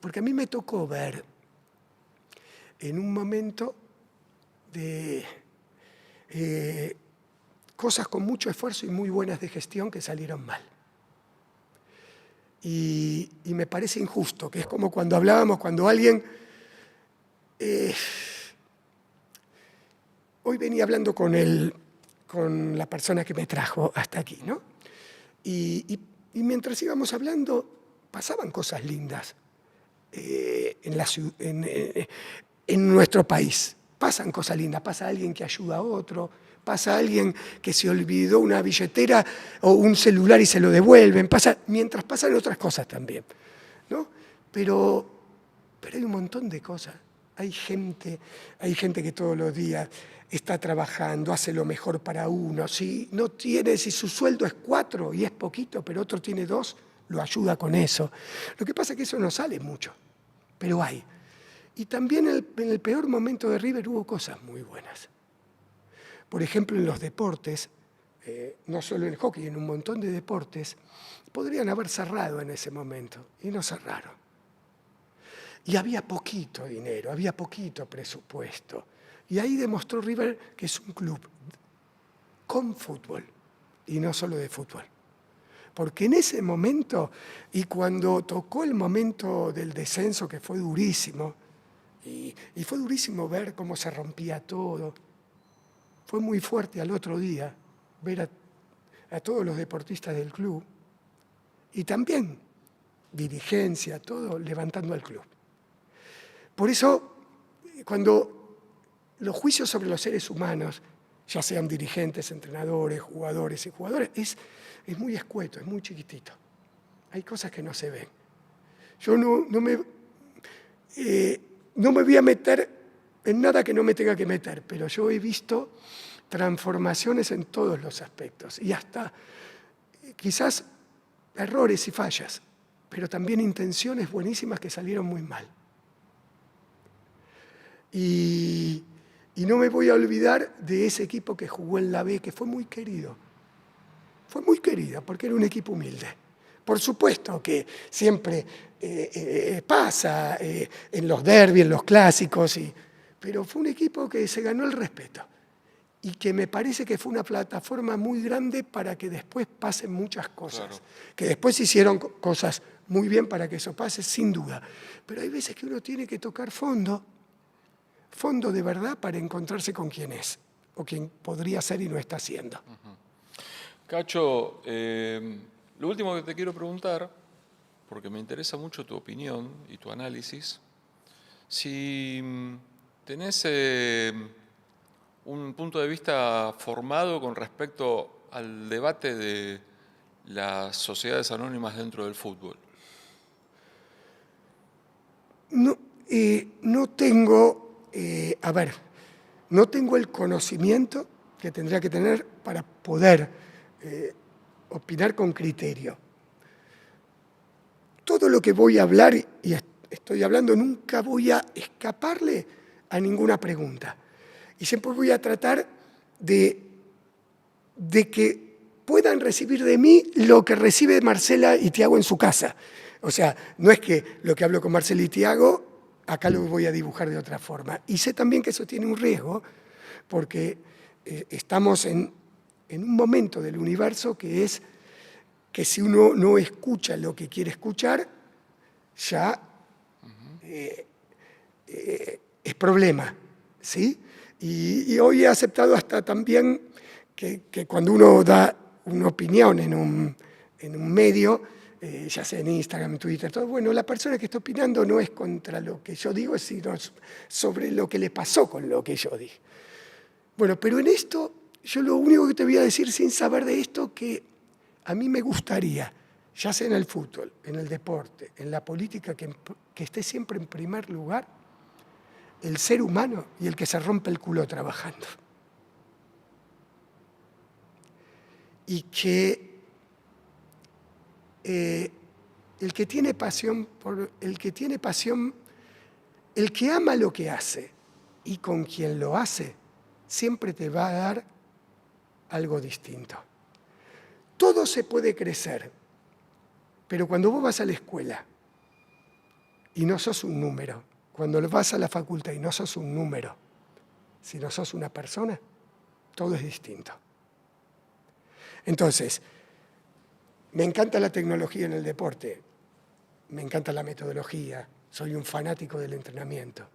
porque a mí me tocó ver en un momento de cosas con mucho esfuerzo y muy buenas de gestión que salieron mal. y me parece injusto, que es como cuando hablábamos, cuando alguien... hoy venía hablando con la persona que me trajo hasta aquí, ¿no? Y mientras íbamos hablando, pasaban cosas lindas en nuestro país. Pasan cosas lindas, pasa alguien que ayuda a otro, pasa alguien que se olvidó una billetera o un celular y se lo devuelven, mientras pasan otras cosas también, ¿no? Pero hay un montón de cosas. Hay gente que todos los días está trabajando, hace lo mejor para uno. Si su sueldo es 4 y es poquito, pero otro tiene 2, lo ayuda con eso. Lo que pasa es que eso no sale mucho, pero hay. Y también en el peor momento de River hubo cosas muy buenas. Por ejemplo, en los deportes, no solo en el hockey, en un montón de deportes, podrían haber cerrado en ese momento, y no cerraron. Y había poquito dinero, había poquito presupuesto. Y ahí demostró River que es un club con fútbol, y no solo de fútbol. Porque en ese momento, y cuando tocó el momento del descenso, que fue durísimo, y fue durísimo ver cómo se rompía todo, fue muy fuerte al otro día ver a todos los deportistas del club, y también dirigencia, todo levantando al club. Por eso, cuando los juicios sobre los seres humanos, ya sean dirigentes, entrenadores, jugadores y jugadoras, es muy escueto, es muy chiquitito. Hay cosas que no se ven. Yo no me voy a meter en nada que no me tenga que meter, pero yo he visto transformaciones en todos los aspectos y hasta quizás errores y fallas, pero también intenciones buenísimas que salieron muy mal. Y no me voy a olvidar de ese equipo que jugó en la B, que fue muy querido. Fue muy querido porque era un equipo humilde. Por supuesto que siempre pasa en los derbis, en los clásicos, pero fue un equipo que se ganó el respeto y que me parece que fue una plataforma muy grande para que después pasen muchas cosas. Claro. Que después hicieron cosas muy bien para que eso pase, sin duda. Pero hay veces que uno tiene que tocar fondo de verdad para encontrarse con quién es o quién podría ser y no está siendo. Cacho, lo último que te quiero preguntar, porque me interesa mucho tu opinión y tu análisis, si tenés un punto de vista formado con respecto al debate de las sociedades anónimas dentro del fútbol. No tengo, no tengo el conocimiento que tendría que tener para poder opinar con criterio. Todo lo que voy a hablar, y estoy hablando, nunca voy a escaparle a ninguna pregunta. Y siempre voy a tratar de que puedan recibir de mí lo que recibe Marcela y Tiago en su casa. O sea, no es que lo que hablo con Marcela y Tiago, acá lo voy a dibujar de otra forma. Y sé también que eso tiene un riesgo, porque estamos en un momento del universo que es que si uno no escucha lo que quiere escuchar, ya es problema, ¿sí? Y hoy he aceptado hasta también que cuando uno da una opinión en un medio, ya sea en Instagram, en Twitter, todo, bueno, la persona que está opinando no es contra lo que yo digo, sino sobre lo que le pasó con lo que yo dije. Bueno, pero en esto, yo lo único que te voy a decir sin saber de esto, que a mí me gustaría, ya sea en el fútbol, en el deporte, en la política, que esté siempre en primer lugar el ser humano y el que se rompe el culo trabajando. Y que el que tiene pasión, el que ama lo que hace y con quien lo hace, siempre te va a dar algo distinto. Todo se puede crecer, pero cuando vos vas a la escuela y no sos un número, cuando vas a la facultad y no sos un número, sino sos una persona, todo es distinto. Entonces, me encanta la tecnología en el deporte. me encanta la metodología, soy un fanático del entrenamiento.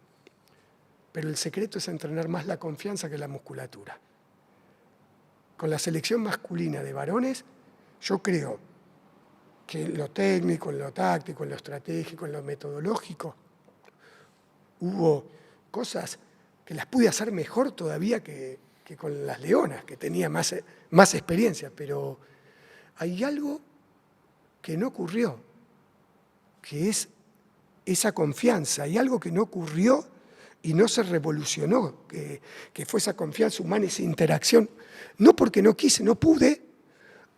Pero el secreto es entrenar más la confianza que la musculatura. Con la selección masculina de varones, yo creo que en lo técnico, en lo táctico, en lo estratégico, en lo metodológico, hubo cosas que las pude hacer mejor todavía que con las leonas, que tenía más experiencia, pero hay algo que no ocurrió, que es esa confianza, hay algo que no ocurrió y no se revolucionó, que fue esa confianza humana, esa interacción, no porque no quise, no pude,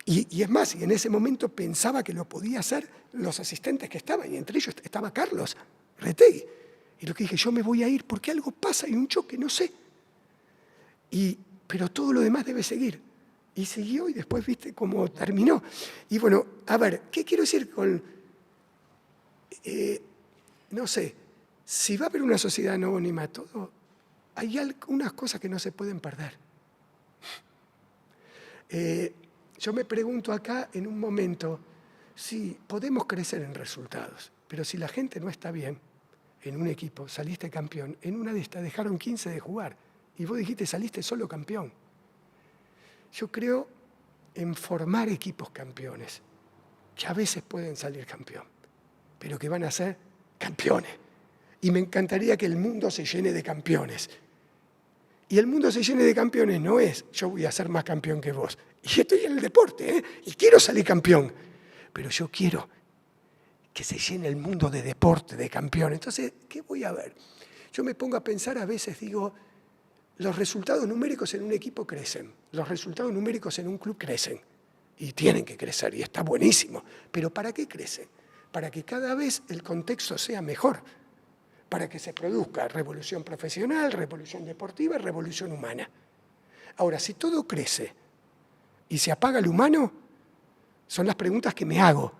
y es más, y en ese momento pensaba que lo podía hacer los asistentes que estaban, y entre ellos estaba Carlos Retegui. Y lo que dije, yo me voy a ir porque algo pasa, hay un choque, no sé. Pero todo lo demás debe seguir. Y siguió y después viste cómo terminó. Y bueno, a ver, ¿qué quiero decir con...? No sé, si va a haber una sociedad anónima, todo, hay algunas cosas que no se pueden perder. Yo me pregunto acá en un momento si podemos crecer en resultados, pero si la gente no está bien en un equipo, saliste campeón, en una de estas dejaron 15 de jugar y vos dijiste saliste solo campeón. Yo creo en formar equipos campeones, que a veces pueden salir campeón, pero que van a ser campeones. Y me encantaría que el mundo se llene de campeones. Y el mundo se llene de campeones no es yo voy a ser más campeón que vos. Y estoy en el deporte, y quiero salir campeón. Pero yo quiero que se llene el mundo de deporte, de campeones. Entonces, ¿qué voy a ver? Yo me pongo a pensar, a veces digo, los resultados numéricos en un equipo crecen, los resultados numéricos en un club crecen. Y tienen que crecer, y está buenísimo. Pero ¿para qué crecen? Para que cada vez el contexto sea mejor, para que se produzca revolución profesional, revolución deportiva, revolución humana. Ahora, si todo crece y se apaga el humano, son las preguntas que me hago.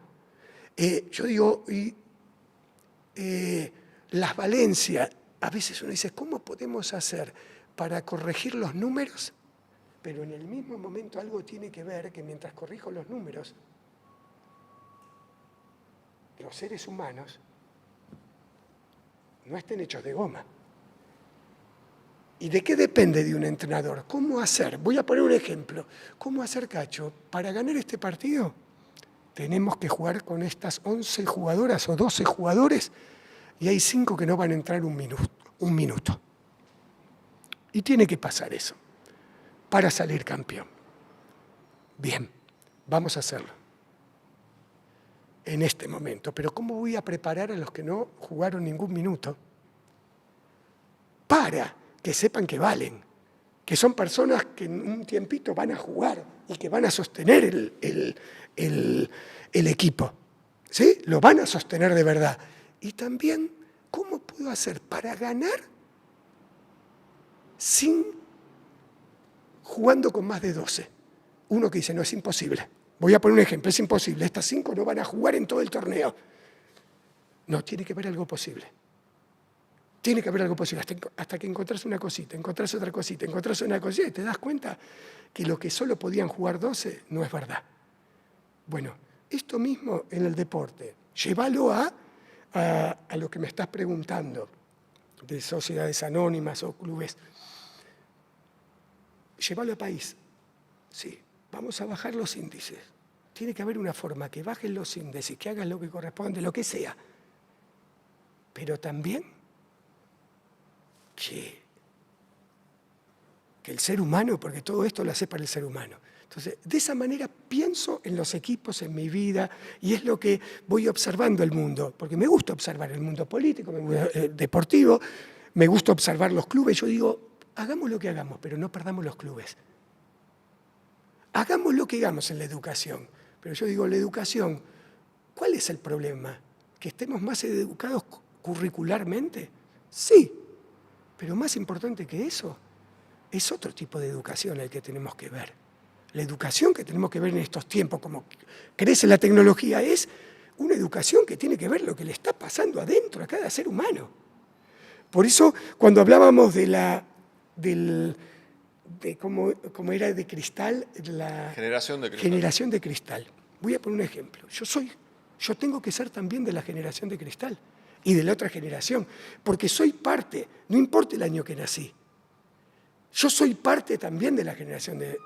Yo digo, las valencias, a veces uno dice, ¿cómo podemos hacer para corregir los números? Pero en el mismo momento algo tiene que ver que mientras corrijo los números, los seres humanos no estén hechos de goma. ¿Y de qué depende de un entrenador? ¿Cómo hacer? Voy a poner un ejemplo. ¿Cómo hacer, Cacho? Para ganar este partido tenemos que jugar con estas 11 jugadoras o 12 jugadores y hay 5 que no van a entrar un minuto. Y tiene que pasar eso para salir campeón. Bien, vamos a hacerlo en este momento. Pero ¿cómo voy a preparar a los que no jugaron ningún minuto para que sepan que valen, que son personas que en un tiempito van a jugar y que van a sostener el equipo? ¿Sí? Lo van a sostener de verdad. Y también, ¿cómo puedo hacer para ganar jugando con más de 12? Uno que dice, no, es imposible. Voy a poner un ejemplo, es imposible. Estas 5 no van a jugar en todo el torneo. No, tiene que haber algo posible. Tiene que haber algo posible, hasta que encontrás una cosita, encontrás otra cosita, encontrás una cosita y te das cuenta que lo que solo podían jugar 12 no es verdad. Bueno, esto mismo en el deporte, llévalo a lo que me estás preguntando, de sociedades anónimas o clubes. Llévalo a país. Sí, vamos a bajar los índices. Tiene que haber una forma que bajen los índices, que hagan lo que corresponde, lo que sea. Pero también que el ser humano, porque todo esto lo hace para el ser humano. Entonces, de esa manera pienso en los equipos, en mi vida, y es lo que voy observando el mundo, porque me gusta observar el mundo político, deportivo, me gusta observar los clubes. Yo digo, hagamos lo que hagamos, pero no perdamos los clubes. Hagamos lo que hagamos en la educación, pero yo digo, la educación, ¿cuál es el problema? ¿Que estemos más educados curricularmente? Sí, pero más importante que eso, es otro tipo de educación el que tenemos que ver. La educación que tenemos que ver en estos tiempos, como crece la tecnología, es una educación que tiene que ver lo que le está pasando adentro a cada ser humano. Por eso, cuando hablábamos de cómo era de cristal, la generación de cristal. Generación de cristal. Voy a poner un ejemplo. Yo yo tengo que ser también de la generación de cristal y de la otra generación, porque soy parte, no importa el año que nací. Yo soy parte también de la generación de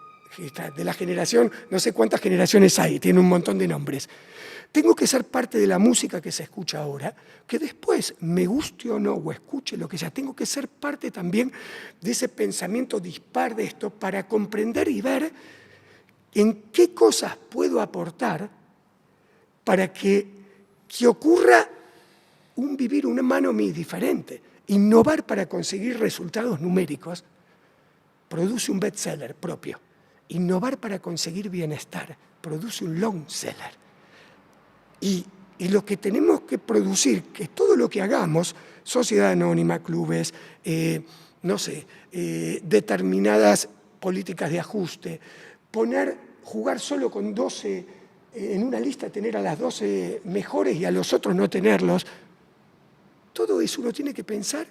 la generación, no sé cuántas generaciones hay, tiene un montón de nombres. Tengo que ser parte de la música que se escucha ahora, que después, me guste o no, o escuche lo que sea, tengo que ser parte también de ese pensamiento dispar de esto para comprender y ver en qué cosas puedo aportar para que ocurra un vivir un humano diferente. Innovar para conseguir resultados numéricos produce un bestseller propio. Innovar para conseguir bienestar produce un long seller. Y lo que tenemos que producir, que todo lo que hagamos, sociedad anónima, clubes, no sé, determinadas políticas de ajuste, jugar solo con 12, en una lista tener a las 12 mejores y a los otros no tenerlos, todo eso uno tiene que pensar,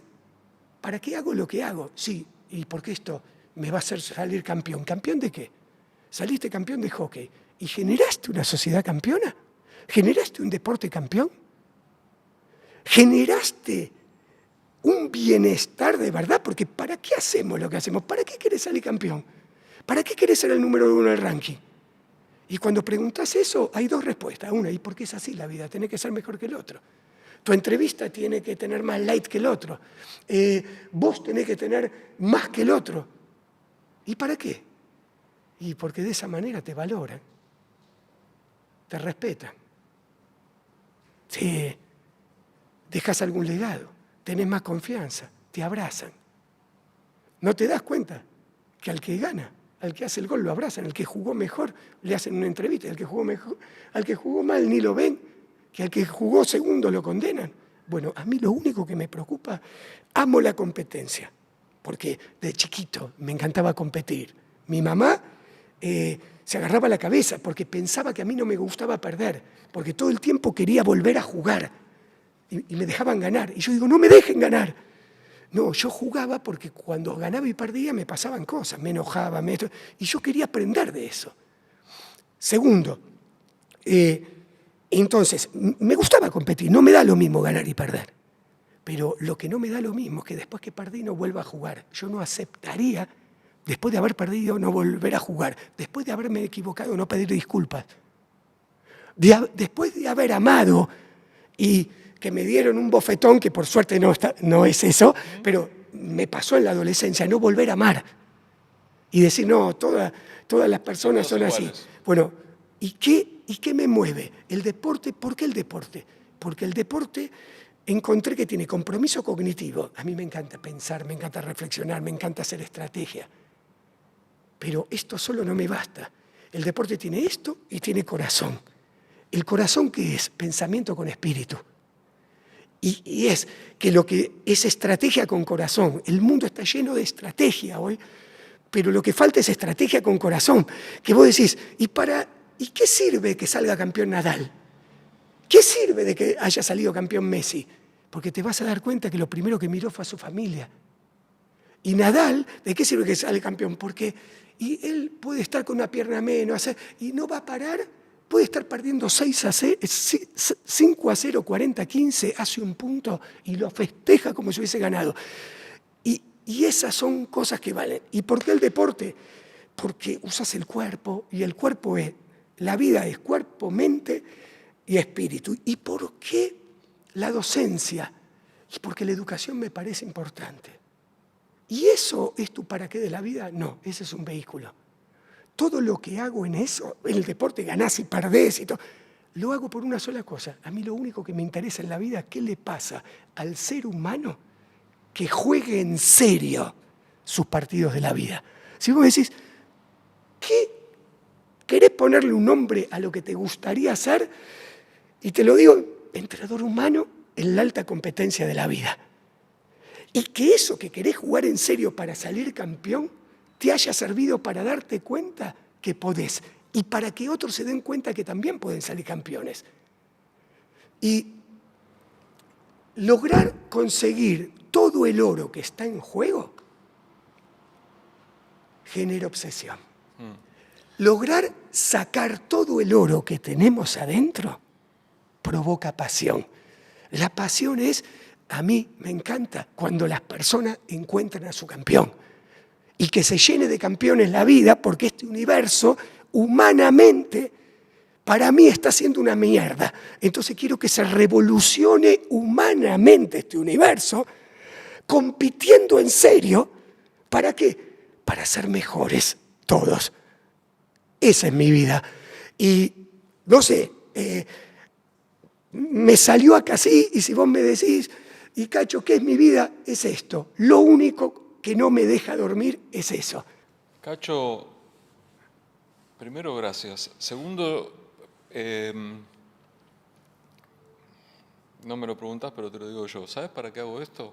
¿para qué hago lo que hago? Sí, ¿y por qué esto me va a hacer salir campeón? ¿Campeón de qué? Saliste campeón de hockey y generaste una sociedad campeona. ¿Generaste un deporte campeón? ¿Generaste un bienestar de verdad? Porque ¿para qué hacemos lo que hacemos? ¿Para qué querés salir campeón? ¿Para qué querés ser el número 1 del ranking? Y cuando preguntas eso, hay dos respuestas. Una, ¿y por qué es así la vida? Tenés que ser mejor que el otro. Tu entrevista tiene que tener más light que el otro. Vos tenés que tener más que el otro. ¿Y para qué? Y porque de esa manera te valoran, te respetan. Sí, dejas algún legado, tenés más confianza, te abrazan. ¿No te das cuenta que al que gana, al que hace el gol lo abrazan, al que jugó mejor le hacen una entrevista, al que jugó mejor, al que jugó mal ni lo ven, que al que jugó segundo lo condenan? Bueno, a mí lo único que me preocupa, amo la competencia, porque de chiquito me encantaba competir. Mi mamá se agarraba la cabeza porque pensaba que a mí no me gustaba perder, porque todo el tiempo quería volver a jugar y me dejaban ganar. Y yo digo, no me dejen ganar. No, yo jugaba porque cuando ganaba y perdía me pasaban cosas, me enojaba, y yo quería aprender de eso. Segundo, entonces, me gustaba competir, no me da lo mismo ganar y perder. Pero lo que no me da lo mismo es que después que perdí no vuelva a jugar. Yo no aceptaría, después de haber perdido, no volver a jugar. Después de haberme equivocado, no pedir disculpas. Después de haber amado y que me dieron un bofetón, que por suerte no es eso, pero me pasó en la adolescencia, no volver a amar. Y decir, no, todas las personas son así. Bueno, ¿y qué me mueve? El deporte. ¿Por qué el deporte? Porque el deporte encontré que tiene compromiso cognitivo. A mí me encanta pensar, me encanta reflexionar, me encanta hacer estrategia. Pero esto solo no me basta. El deporte tiene esto y tiene corazón. ¿El corazón qué es? Pensamiento con espíritu. Y es que lo que es estrategia con corazón. El mundo está lleno de estrategia hoy, pero lo que falta es estrategia con corazón. Que vos decís, ¿y qué sirve que salga campeón Nadal? ¿Qué sirve de que haya salido campeón Messi? Porque te vas a dar cuenta que lo primero que miró fue a su familia. Y Nadal, ¿de qué sirve que sale campeón? Porque él puede estar con una pierna menos y no va a parar. Puede estar perdiendo 5-0, 40-15, hace un punto y lo festeja como si hubiese ganado. Y esas son cosas que valen. ¿Y por qué el deporte? Porque usas el cuerpo y el cuerpo la vida es cuerpo, mente y espíritu. ¿Y por qué la docencia? Y porque la educación me parece importante. ¿Y eso es tu para qué de la vida? No, ese es un vehículo. Todo lo que hago en eso, en el deporte ganás y perdés y todo, lo hago por una sola cosa. A mí lo único que me interesa en la vida es qué le pasa al ser humano que juegue en serio sus partidos de la vida. Si vos me decís, ¿querés ponerle un nombre a lo que te gustaría hacer? Y te lo digo, entrenador humano en la alta competencia de la vida. Y que eso que querés jugar en serio para salir campeón te haya servido para darte cuenta que podés y para que otros se den cuenta que también pueden salir campeones. Y lograr conseguir todo el oro que está en juego genera obsesión. Lograr sacar todo el oro que tenemos adentro provoca pasión. La pasión es, a mí me encanta cuando las personas encuentran a su campeón y que se llene de campeones la vida, porque este universo humanamente para mí está siendo una mierda. Entonces quiero que se revolucione humanamente este universo, compitiendo en serio. ¿Para qué? Para ser mejores todos. Esa es mi vida. Y no sé, me salió acá así, y si vos me decís, y Cacho, ¿qué es mi vida? Es esto. Lo único que no me deja dormir es eso. Cacho, primero, gracias. Segundo, no me lo preguntás, pero te lo digo yo. ¿Sabes para qué hago esto?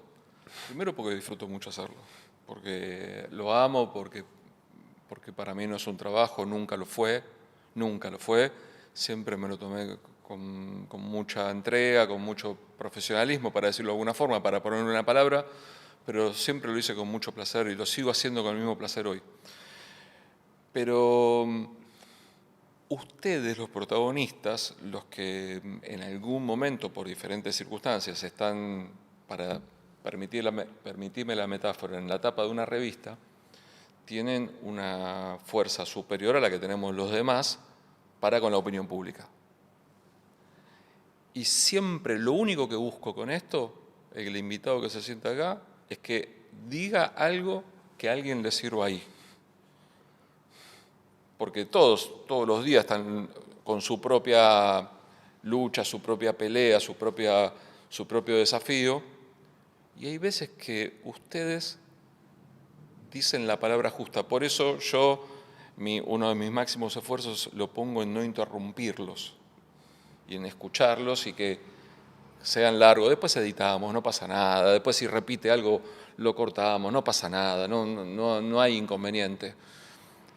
Primero porque disfruto mucho hacerlo. Porque lo amo, porque para mí no es un trabajo, nunca lo fue. Siempre me lo tomé con mucha entrega, con mucho profesionalismo, para decirlo de alguna forma, para ponerle una palabra, pero siempre lo hice con mucho placer y lo sigo haciendo con el mismo placer hoy. Pero ustedes, los protagonistas, los que en algún momento, por diferentes circunstancias, están, para permitirme la metáfora, en la tapa de una revista, tienen una fuerza superior a la que tenemos los demás para con la opinión pública. Y siempre lo único que busco con esto, el invitado que se sienta acá, es que diga algo que a alguien le sirva ahí. Porque todos los días están con su propia lucha, su propia pelea, su propio desafío. Y hay veces que ustedes dicen la palabra justa. Por eso yo, uno de mis máximos esfuerzos lo pongo en no interrumpirlos y en escucharlos y que sean largos. Después editamos, no pasa nada. Después si repite algo, lo cortamos, no pasa nada, no hay inconveniente.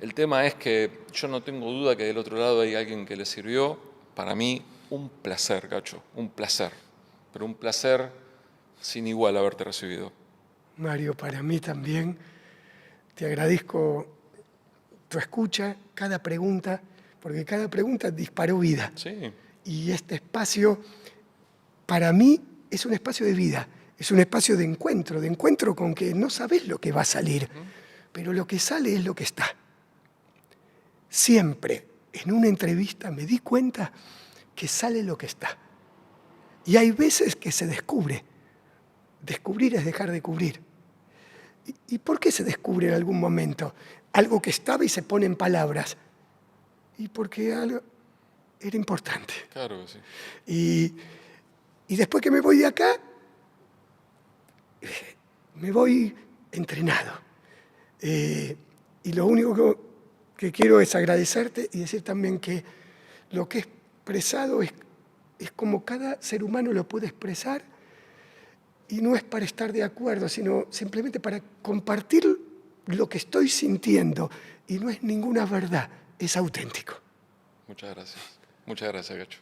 El tema es que yo no tengo duda que del otro lado hay alguien que le sirvió. Para mí, un placer, Cacho, un placer. Pero un placer sin igual haberte recibido. Mario, para mí también. Te agradezco tu escucha, cada pregunta, porque cada pregunta disparó vida. Sí. Y este espacio, para mí, es un espacio de vida, es un espacio de encuentro con que no sabes lo que va a salir, pero lo que sale es lo que está. Siempre en una entrevista me di cuenta que sale lo que está. Y hay veces que se descubre. Descubrir es dejar de cubrir. ¿Y por qué se descubre en algún momento? Algo que estaba y se pone en palabras. Y porque algo era importante. Claro que sí. Y después que me voy de acá, me voy entrenado. Y lo único que quiero es agradecerte y decir también que lo que he expresado es como cada ser humano lo puede expresar, y no es para estar de acuerdo, sino simplemente para compartir lo que estoy sintiendo, y no es ninguna verdad, es auténtico. Muchas gracias. Muchas gracias, Cacho.